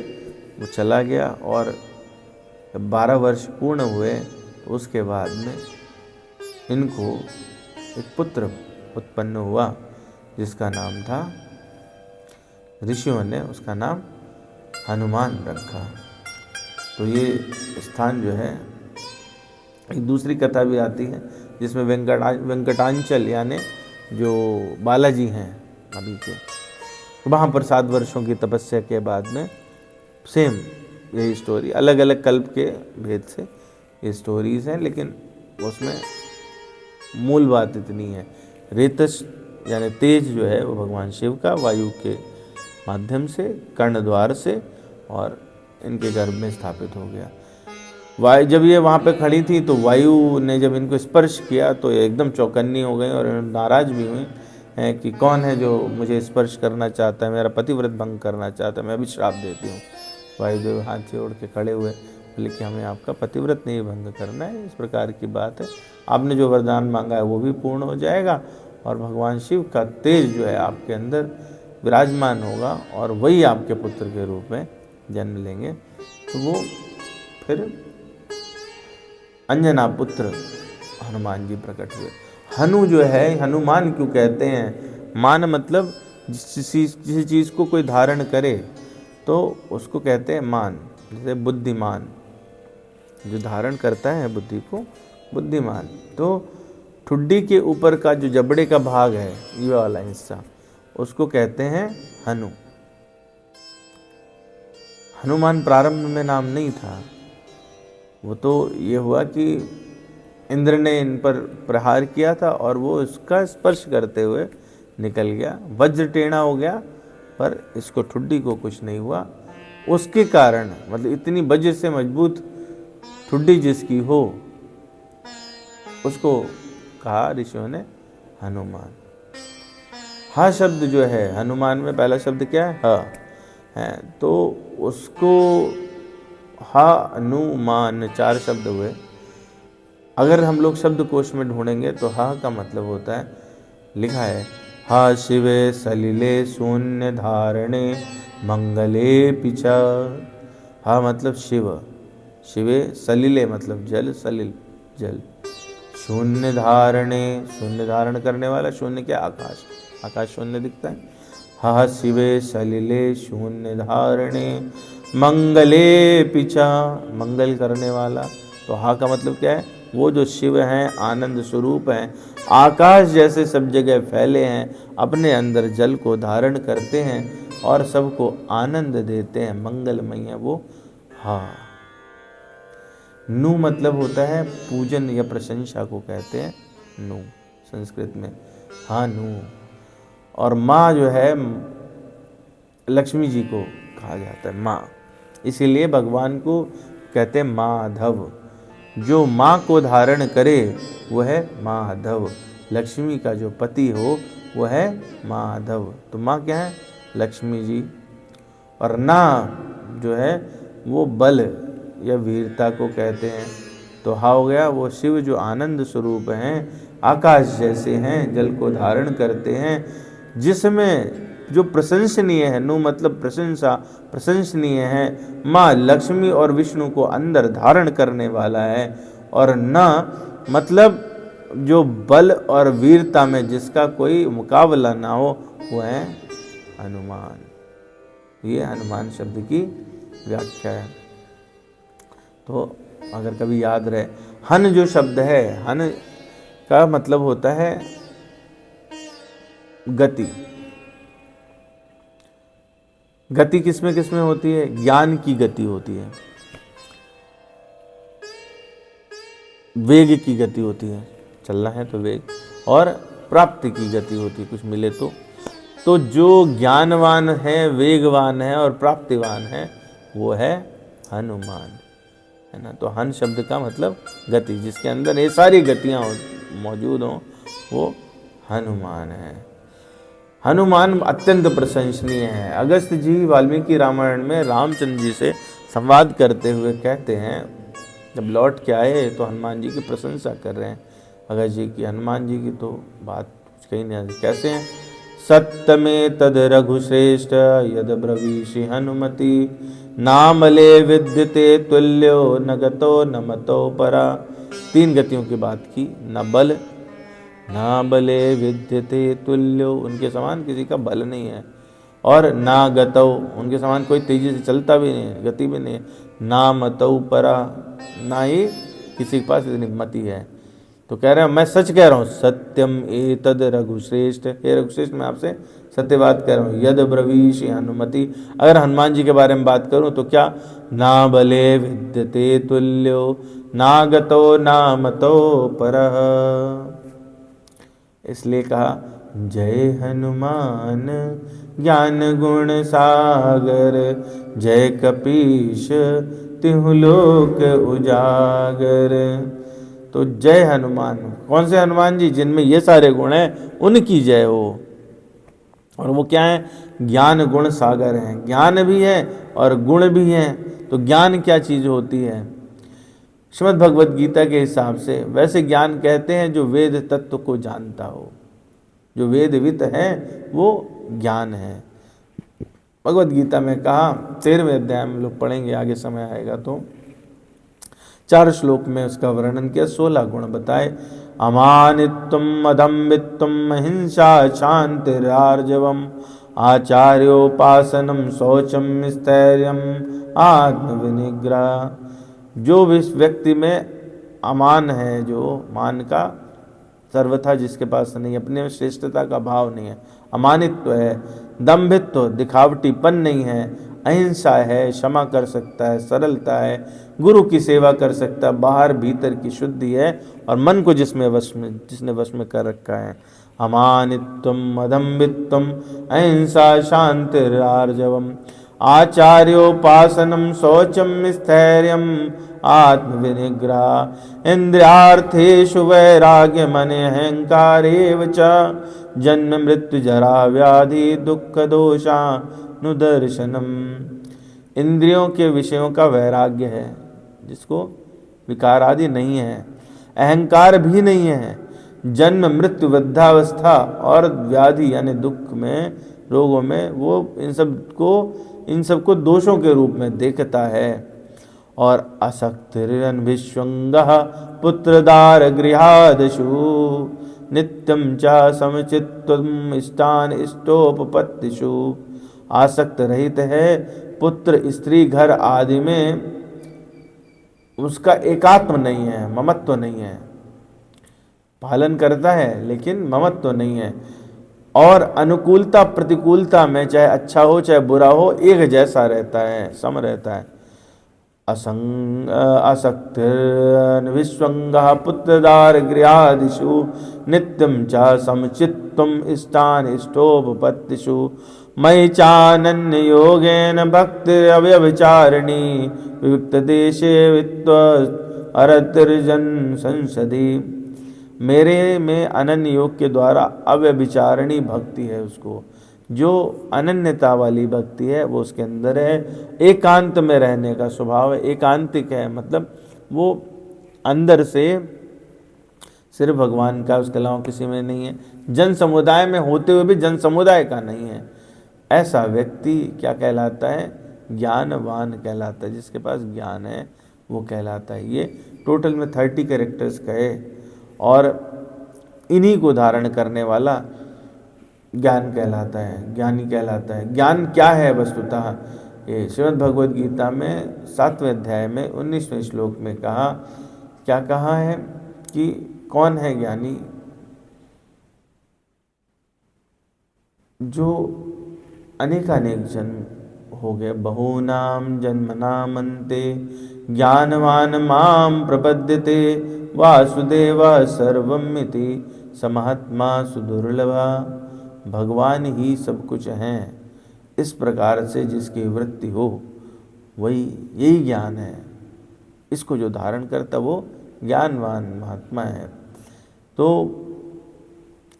वो चला गया और 12 वर्ष पूर्ण हुए तो उसके बाद में इनको एक पुत्र उत्पन्न हुआ जिसका नाम था, ऋषियों ने उसका नाम हनुमान रखा। तो ये स्थान जो है एक दूसरी कथा भी आती है जिसमें वेंकटांचल यानी जो बालाजी हैं अभी के, वहाँ पर 7 वर्षों की तपस्या के बाद में सेम यही स्टोरी, अलग अलग कल्प के भेद से ये स्टोरीज हैं, लेकिन उसमें मूल बात इतनी है, रेतस यानी तेज जो है वो भगवान शिव का वायु के माध्यम से कर्णद्वार से और इनके गर्भ में स्थापित हो गया। वायु जब ये वहाँ पे खड़ी थी तो वायु ने जब इनको स्पर्श किया तो ये एकदम चौकन्नी हो गई और नाराज भी हुई हैं कि कौन है जो मुझे स्पर्श करना चाहता है, मेरा पतिव्रत भंग करना चाहता है, मैं अभी श्राप देती हूँ। वायुदेव हाथ जोड़ के खड़े हुए, बोले कि हमें आपका पतिव्रत नहीं भंग करना है, इस प्रकार की बात है, आपने जो वरदान मांगा है वो भी पूर्ण हो जाएगा और भगवान शिव का तेज जो है आपके अंदर विराजमान होगा और वही आपके पुत्र के रूप में जन्म लेंगे। तो वो फिर अंजना पुत्र हनुमान जी प्रकट हुए। हनु जो है, हनुमान क्यों कहते हैं? मान मतलब किसी चीज़ को कोई धारण करे तो उसको कहते हैं मान। जैसे बुद्धिमान जो धारण करता है बुद्धि को, बुद्धिमान। तो ठुड्डी के ऊपर का जो जबड़े का भाग है, ये वाला हिस्सा, उसको कहते हैं हनु। हनुमान प्रारंभ में नाम नहीं था, वो तो ये हुआ कि इंद्र ने इन पर प्रहार किया था और वो इसका स्पर्श करते हुए निकल गया, वज्र टेढ़ा हो गया, पर इसको ठुड्डी को कुछ नहीं हुआ। उसके कारण मतलब इतनी वज्र से मजबूत ठुड्डी जिसकी हो, उसको कहा ऋषियों ने हनुमान। हा शब्द जो है हनुमान में पहला शब्द क्या है? ह है, तो उसको हनुमान 4 शब्द हुए। अगर हम लोग शब्दकोश में ढूंढेंगे तो हा का मतलब होता है, लिखा है हा शिवे सलिले शून्य धारणे मंगले पिचा। हा मतलब शिव, शिवे सलिले मतलब जल, सलिल जल, शून्य धारणे शून्य धारण करने वाला, शून्य क्या? आकाश, आकाश शून्य दिखता है। हा शिवे सलिले शून्य धारणे मंगले पिचा, मंगल करने वाला। तो हा का मतलब क्या है? वो जो शिव हैं, आनंद स्वरूप हैं, आकाश जैसे सब जगह फैले हैं, अपने अंदर जल को धारण करते हैं और सबको आनंद देते हैं, मंगलमय है वो हा। नु मतलब होता है पूजन या प्रशंसा को कहते हैं नु संस्कृत में, हाँ नु। और माँ जो है लक्ष्मी जी को कहा जाता है माँ, इसीलिए भगवान को कहते हैं माधव। जो माँ को धारण करे वो है माधव, लक्ष्मी का जो पति हो वो है माधव। तो माँ क्या है? लक्ष्मी जी। और ना जो है वो बल या वीरता को कहते हैं। तो हा हो गया वो शिव जो आनंद स्वरूप हैं, आकाश जैसे हैं, जल को धारण करते हैं, जिसमें जो प्रशंसनीय है, नु मतलब प्रशंसा, प्रशंसनीय है, माँ लक्ष्मी और विष्णु को अंदर धारण करने वाला है। और ना मतलब जो बल और वीरता में जिसका कोई मुकाबला ना हो, वो है हनुमान। ये हनुमान शब्द की व्याख्या है। तो अगर कभी याद रहे, हन जो शब्द है, हन का मतलब होता है गति। गति किसमें किसमें होती है? ज्ञान की गति होती है, वेग की गति होती है, चलना है तो वेग, और प्राप्ति की गति होती है, कुछ मिले तो जो ज्ञानवान है, वेगवान है और प्राप्तिवान है, वो है हनुमान, है ना। तो हन शब्द का मतलब गति, जिसके अंदर ये सारी गतियाँ मौजूद हों, वो हनुमान है। हनुमान अत्यंत प्रशंसनीय है। अगस्त जी वाल्मीकि रामायण में रामचंद्र जी से संवाद करते हुए कहते हैं, जब लौट के आए तो हनुमान जी की प्रशंसा कर रहे हैं अगस्त जी की। हनुमान जी की तो बात कहीं नहीं आती। कैसे हैं? सत्तमे तद रघुश्रेष्ठ यद ब्रवीषि हनुमति, नामले विद्यते तुल्यो न गतो न मतो परा। 3 गतियों की बात की, न बल, ना बले विद्यते तुल्यो, उनके समान किसी का बल नहीं है, और ना गतौ, उनके समान कोई तेजी से चलता भी नहीं है, गति भी नहीं है, ना मतौ परा, ना ही किसी के पास इतनी मति है। तो कह रहे हैं मैं सच कह रहा हूँ, सत्यम एतद रघुश्रेष्ठ, हे रघुश्रेष्ठ मैं आपसे सत्य बात कह रहा हूँ। यद ब्रवीषि हनुमति, अगर हनुमान जी के बारे में बात करूँ तो क्या, ना बले विद्यते तुल्यो ना गतो ना मतो परः। इसलिए कहा जय हनुमान ज्ञान गुण सागर, जय कपीश तिहु लोक उजागर। तो जय हनुमान, कौन से हनुमान जी, जिनमें ये सारे गुण हैं, उनकी जय हो। और वो क्या है, ज्ञान गुण सागर हैं, ज्ञान भी है और गुण भी हैं। तो ज्ञान क्या चीज होती है, श्रीमद् भगवद गीता के हिसाब से वैसे ज्ञान कहते हैं जो वेद तत्व को जानता हो, जो वेदवित है वो ज्ञान है। भगवद गीता में कहा 13वें अध्याय में लोग पढ़ेंगे, आगे समय आएगा तो 4 श्लोक में उसका वर्णन किया, 16 गुण बताए। अमानित्वम अदम्भित्वम अहिंसा शांतिरार्जवम आचार्योपासनम शौचम स्थैर्यम आत्मविनिग्रह। जो भी इस व्यक्ति में अमान है, जो मान का सर्वथा जिसके पास नहीं, अपने में श्रेष्ठता का भाव नहीं है, अमानित्व है, दंभित्व दिखावटीपन नहीं है, अहिंसा है, क्षमा कर सकता है, सरलता है, गुरु की सेवा कर सकता है, बाहर भीतर की शुद्धि है, और मन को जिसने वश में कर रखा है। अमानित्वम अदम्भित्वम अहिंसा शांतिरार्जवम आचार्योपासनम शौचम स्थैर्यम आत्मविनिग्रह इंद्रियार्थेषु वैराग्यम अहंकारेव च जन्म मृत्यु जरा व्याधि दुख दोषानुदर्शनम। इंद्रियों के विषयों का वैराग्य है, जिसको विकार आदि नहीं है, अहंकार भी नहीं है, जन्म मृत्यु वृद्धावस्था और व्याधि यानी दुख में, रोगों में, वो इन सबको दोषों के रूप में देखता है। और असक्तिरन विश्वंगः पुत्रदार गृहादशु नित्यम च समचित्तम इष्टान इष्टोपपत्तिषु। आसक्त रहित है, पुत्र स्त्री घर आदि में उसका एकात्म नहीं है, ममत्व नहीं है, पालन करता है लेकिन ममत्व नहीं है। और अनुकूलता प्रतिकूलता में, चाहे अच्छा हो चाहे बुरा हो, एक जैसा रहता है, सम रहता है। असक्तिर्न विश्वंगः पुत्रदार गृहादिषु नित्यं च समचित्तम इष्टान इष्टोपपत्तिषु मयि चानन्य योगेन भक्ति अव्यभिचारिणी विविक्त देशे वित्व अरतिर्जन संसदि। मेरे में अनन्य योग के द्वारा अव्यभिचारिणी भक्ति है, उसको जो अनन्यता वाली भक्ति है वो उसके अंदर है। एकांत में रहने का स्वभाव है, एकांतिक है, मतलब वो अंदर से सिर्फ भगवान का, उसके अलावा किसी में नहीं है। जन समुदाय में होते हुए भी जन समुदाय का नहीं है, ऐसा व्यक्ति क्या कहलाता है, ज्ञानवान कहलाता है। जिसके पास ज्ञान है वो कहलाता है। ये टोटल में 30 कैरेक्टर्स कहे, और इन्हीं को धारण करने वाला ज्ञान कहलाता है, ज्ञानी कहलाता है। ज्ञान क्या है वस्तुतः, ये श्रीमद् भगवद गीता में 7वें अध्याय में 19वें श्लोक में कहा, क्या कहा है कि कौन है ज्ञानी, जो अनेकानेक जन्म हो गए, बहूनाम जन्मनाम अन्ते ज्ञानवान माम प्रपद्यते वासुदेवा सर्वमिति समहात्मा सुदुर्लभा। भगवान ही सब कुछ हैं, इस प्रकार से जिसकी वृत्ति हो वही, यही ज्ञान है। इसको जो धारण करता वो ज्ञानवान महात्मा है। तो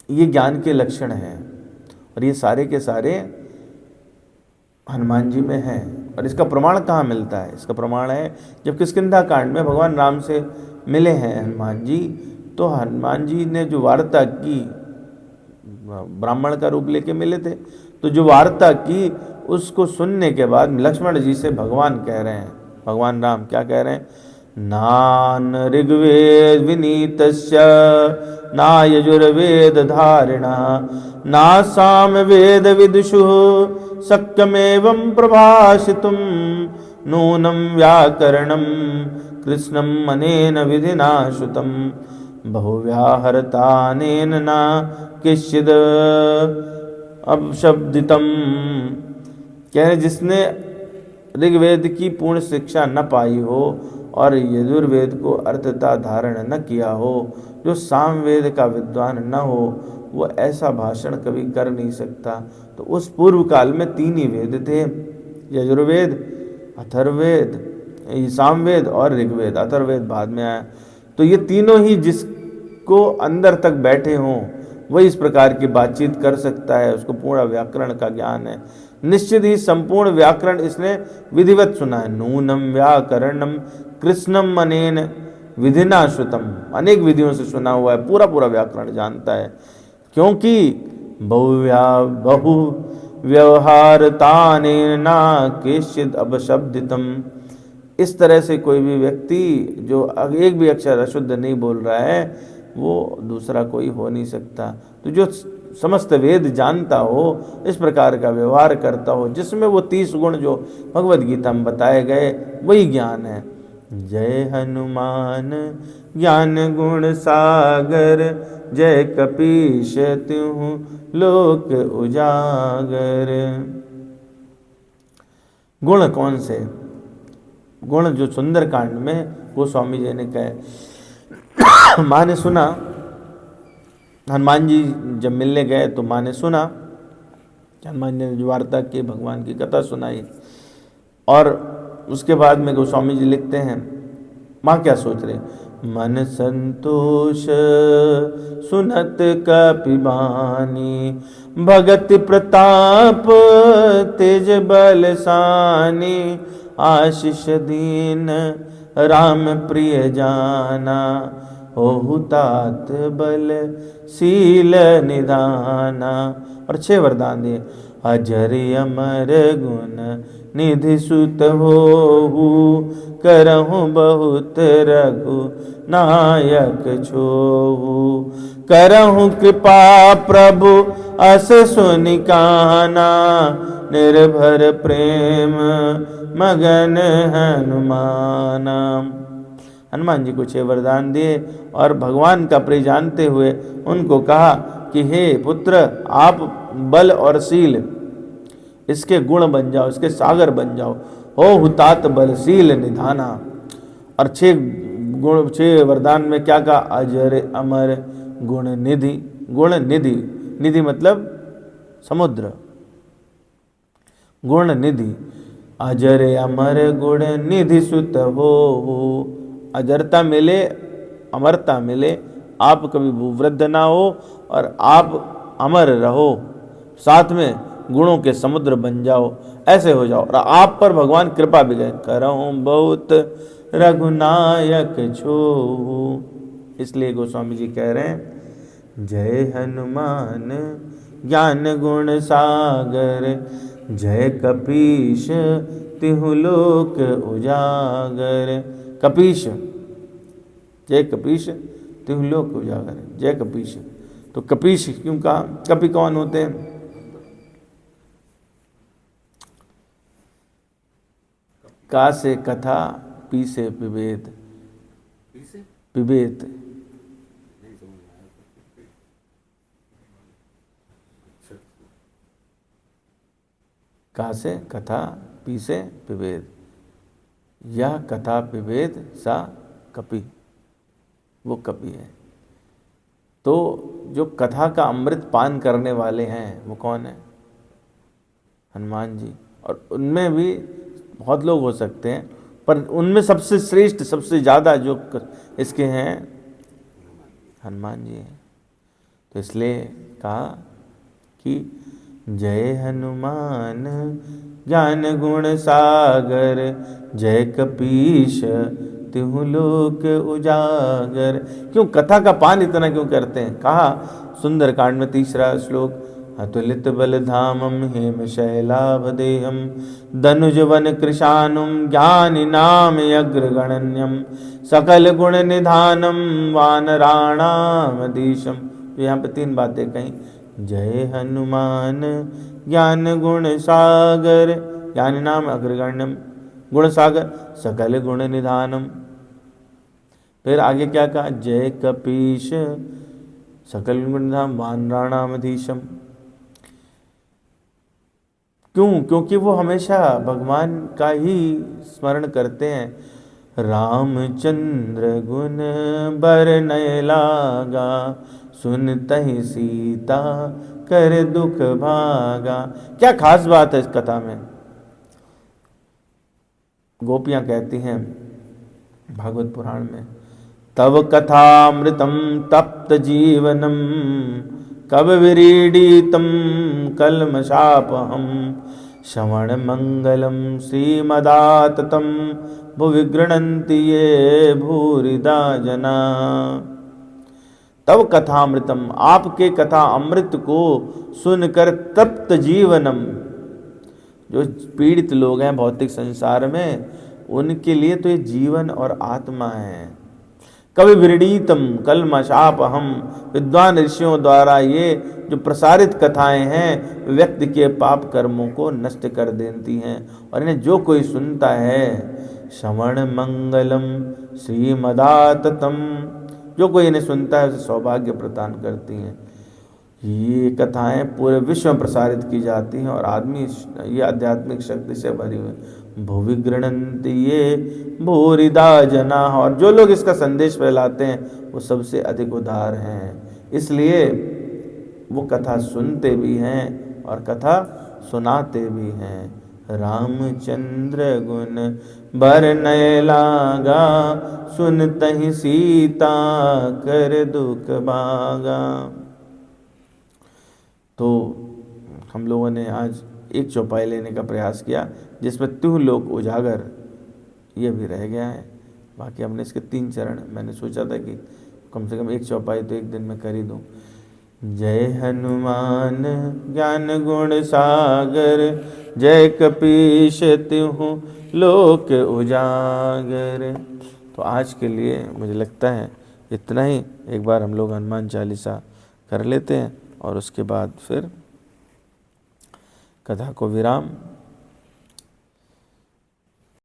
ये ज्ञान के लक्षण हैं, और ये सारे के सारे हनुमान जी में हैं। और इसका प्रमाण कहाँ मिलता है, इसका प्रमाण है जब किष्किंधा कांड में भगवान राम से मिले हैं हनुमान जी, तो हनुमान जी ने जो वार्ता की, ब्राह्मण का रूप लेके मिले थे, तो जो वार्ता की उसको सुनने के बाद लक्ष्मण जी से भगवान कह रहे हैं, भगवान राम क्या कह रहे हैं, नान ऋग्वेद विनीतस्य ना यजुर्वेद धारिणा ना साम वेद विदुषु शक्यमेवं प्रभाषितुं नूनं व्याकरणं कृष्णं अनेन विधिना श्रुतं बहुव्याहरतानेन न किश्चिद अपशब्दितम्। कह रहे जिसने ऋग्वेद की पूर्ण शिक्षा न पाई हो और यजुर्वेद को अर्थता धारण न किया हो, जो सामवेद का विद्वान न हो, वो ऐसा भाषण कभी कर नहीं सकता। तो उस पूर्व काल में 3 ही वेद थे, यजुर्वेद, अथर्ववेद, सामवेद और ऋग्वेद। अथर्ववेद बाद में आया। तो ये तीनों ही जिसको अंदर तक बैठे हों वही इस प्रकार की बातचीत कर सकता है, उसको पूर्ण व्याकरण का ज्ञान है। निश्चित ही संपूर्ण व्याकरण इसने विधिवत सुना है। नूनम व्याकरणम कृष्णम अनेन विधिना श्रुतम, अनेक विधियों से सुना हुआ है, पूरा पूरा व्याकरण जानता है। क्योंकि बहु व्यवहारतानेन न केचिद अपशब्दितम। इस तरह से कोई भी व्यक्ति जो एक भी अक्षर अशुद्ध नहीं बोल रहा है, वो दूसरा कोई हो नहीं सकता। तो जो समस्त वेद जानता हो, इस प्रकार का व्यवहार करता हो, जिसमें वो 30 गुण जो भगवद गीता में बताए गए वही ज्ञान है। जय हनुमान ज्ञान गुण सागर, जय कपीश तिहु लोक उजागर। गुण कौन से? गुण जो सुंदर कांड में गोस्वामी जी ने कहे। माँ ने सुना, हनुमान जी जब मिलने गए तो माँ ने सुना, हनुमान जी ने जो वार्ता की, भगवान की कथा सुनाई। और उसके बाद में गोस्वामी जी लिखते हैं, माँ क्या सोच रहे, मन संतोष सुनत कपिबानी, भगत प्रताप तेज बलसानी, आशीष दीन राम प्रिय जाना, ओहु तात बल शील निधाना। और 6 वरदान दिए। अजर अमर गुण निधि सुत होहु, करहु बहुत रघु नायक छोहु, करहु कृपा प्रभु अस सुनि काना, निर्भर प्रेम मगन हनुमाना। हनुमान जी को 6 वरदान दिए और भगवान का प्रिय जानते हुए उनको कहा कि हे पुत्र, आप बल और शील इसके गुण बन जाओ, इसके सागर बन जाओ। हो हुतात बलशील निधाना। और 6 वरदान में क्या कहा? अजर अमर गुण निधि। गुण निधि, निधि मतलब समुद्र, गुण निधि। अजर अमर गुण निधि सुत हो, अजरता मिले, अमरता मिले, आप कभी वृद्ध ना हो और आप अमर रहो, साथ में गुणों के समुद्र बन जाओ, ऐसे हो जाओ। और आप पर भगवान कृपा भी गए, करहु बहुत रघुनायक छो। इसलिए गोस्वामी जी कह रहे हैं, जय हनुमान ज्ञान गुण सागर, जय कपीश तिहु लोक उजागर। कपीश, जय कपीश तिहु लोक उजागर, जय कपीश। तो कपीश क्यों कहा? कपि कौन होते हैं? का से कथा, पी से पिबेद, पिबेत। का से कथा, पी से पिबेद, यह कथा पिबेद सा कपि, वो कपि है। तो जो कथा का अमृत पान करने वाले हैं वो कौन है? हनुमान जी। और उनमें भी बहुत लोग हो सकते हैं, पर उनमें सबसे श्रेष्ठ, सबसे ज़्यादा जो इसके हैं, हनुमान जी हैं। तो इसलिए कहा कि जय हनुमान ज्ञान गुण सागर, जय कपीश तिहु लोक उजागर। क्यों कथा का पान इतना क्यों करते हैं? कहा सुंदर कांड में 3रा श्लोक, अतुलित बल धामम हेम शैलाभ देहम, धनुज वन कृशानुम ज्ञानी नाम अग्रगण्यम, सकल गुण निधानम वानराणाम दीशम। तो यहाँ पे 3 बातें कहीं। जय हनुमान ज्ञान गुण सागर, ज्ञानी नाम अग्रगण्यम, गुण सागर सकल गुण निधानम। फिर आगे क्या कहा, जय कपीश सकल गुण निधानम वानराणामधीशम। क्यों? क्योंकि वो हमेशा भगवान का ही स्मरण करते हैं। रामचंद्र गुण बरनय लागा, सुनतहि सीता कर दुख भागा। क्या खास बात है इस कथा में? गोपियां कहती हैं भागवत पुराण में, तव कथामृतम तप्त जीवनम कब विरीडितम कलमशापहम, श्रवण मंगलम श्रीमदाततम भुवि गृह्णन्ति ये भूरिदा जना। तव कथामृतम, आपके कथा अमृत को सुनकर तप्त जीवनम, जो पीड़ित लोग हैं भौतिक संसार में, उनके लिए तो ये जीवन और आत्मा है। कवि विरडीतम कलमशापहम, विद्वान ऋषियों द्वारा ये जो प्रसारित कथाएं हैं व्यक्ति के पाप कर्मों को नष्ट कर देती हैं, और इन्हें जो कोई सुनता है, श्रवण मंगलम श्रीमदाततम, जो कोई इन्हें सुनता है उसे सौभाग्य प्रदान करती हैं। ये कथाएं पूरे विश्व में प्रसारित की जाती हैं और आदमी ये आध्यात्मिक शक्ति से भरी हुई। भुवि गृह्णन्ति ये भूरिदा जना, और जो लोग इसका संदेश फैलाते हैं वो सबसे अधिक उदार हैं, इसलिए वो कथा सुनते भी हैं और कथा सुनाते भी हैं। रामचंद्र गुण बरनय लागा, सुनतहि सीता कर दुख भागा। तो हम लोगों ने आज एक चौपाई लेने का प्रयास किया जिसमें त्युह लोक उजागर ये भी रह गया है। बाकी हमने इसके 3 चरण, मैंने सोचा था कि कम से कम एक चौपाई तो एक दिन में कर ही दूँ। जय हनुमान ज्ञान गुण सागर, जय कपीश तिहु लोक उजागर। तो आज के लिए मुझे लगता है इतना ही। एक बार हम लोग हनुमान चालीसा कर लेते हैं और उसके बाद फिर कथा को विराम।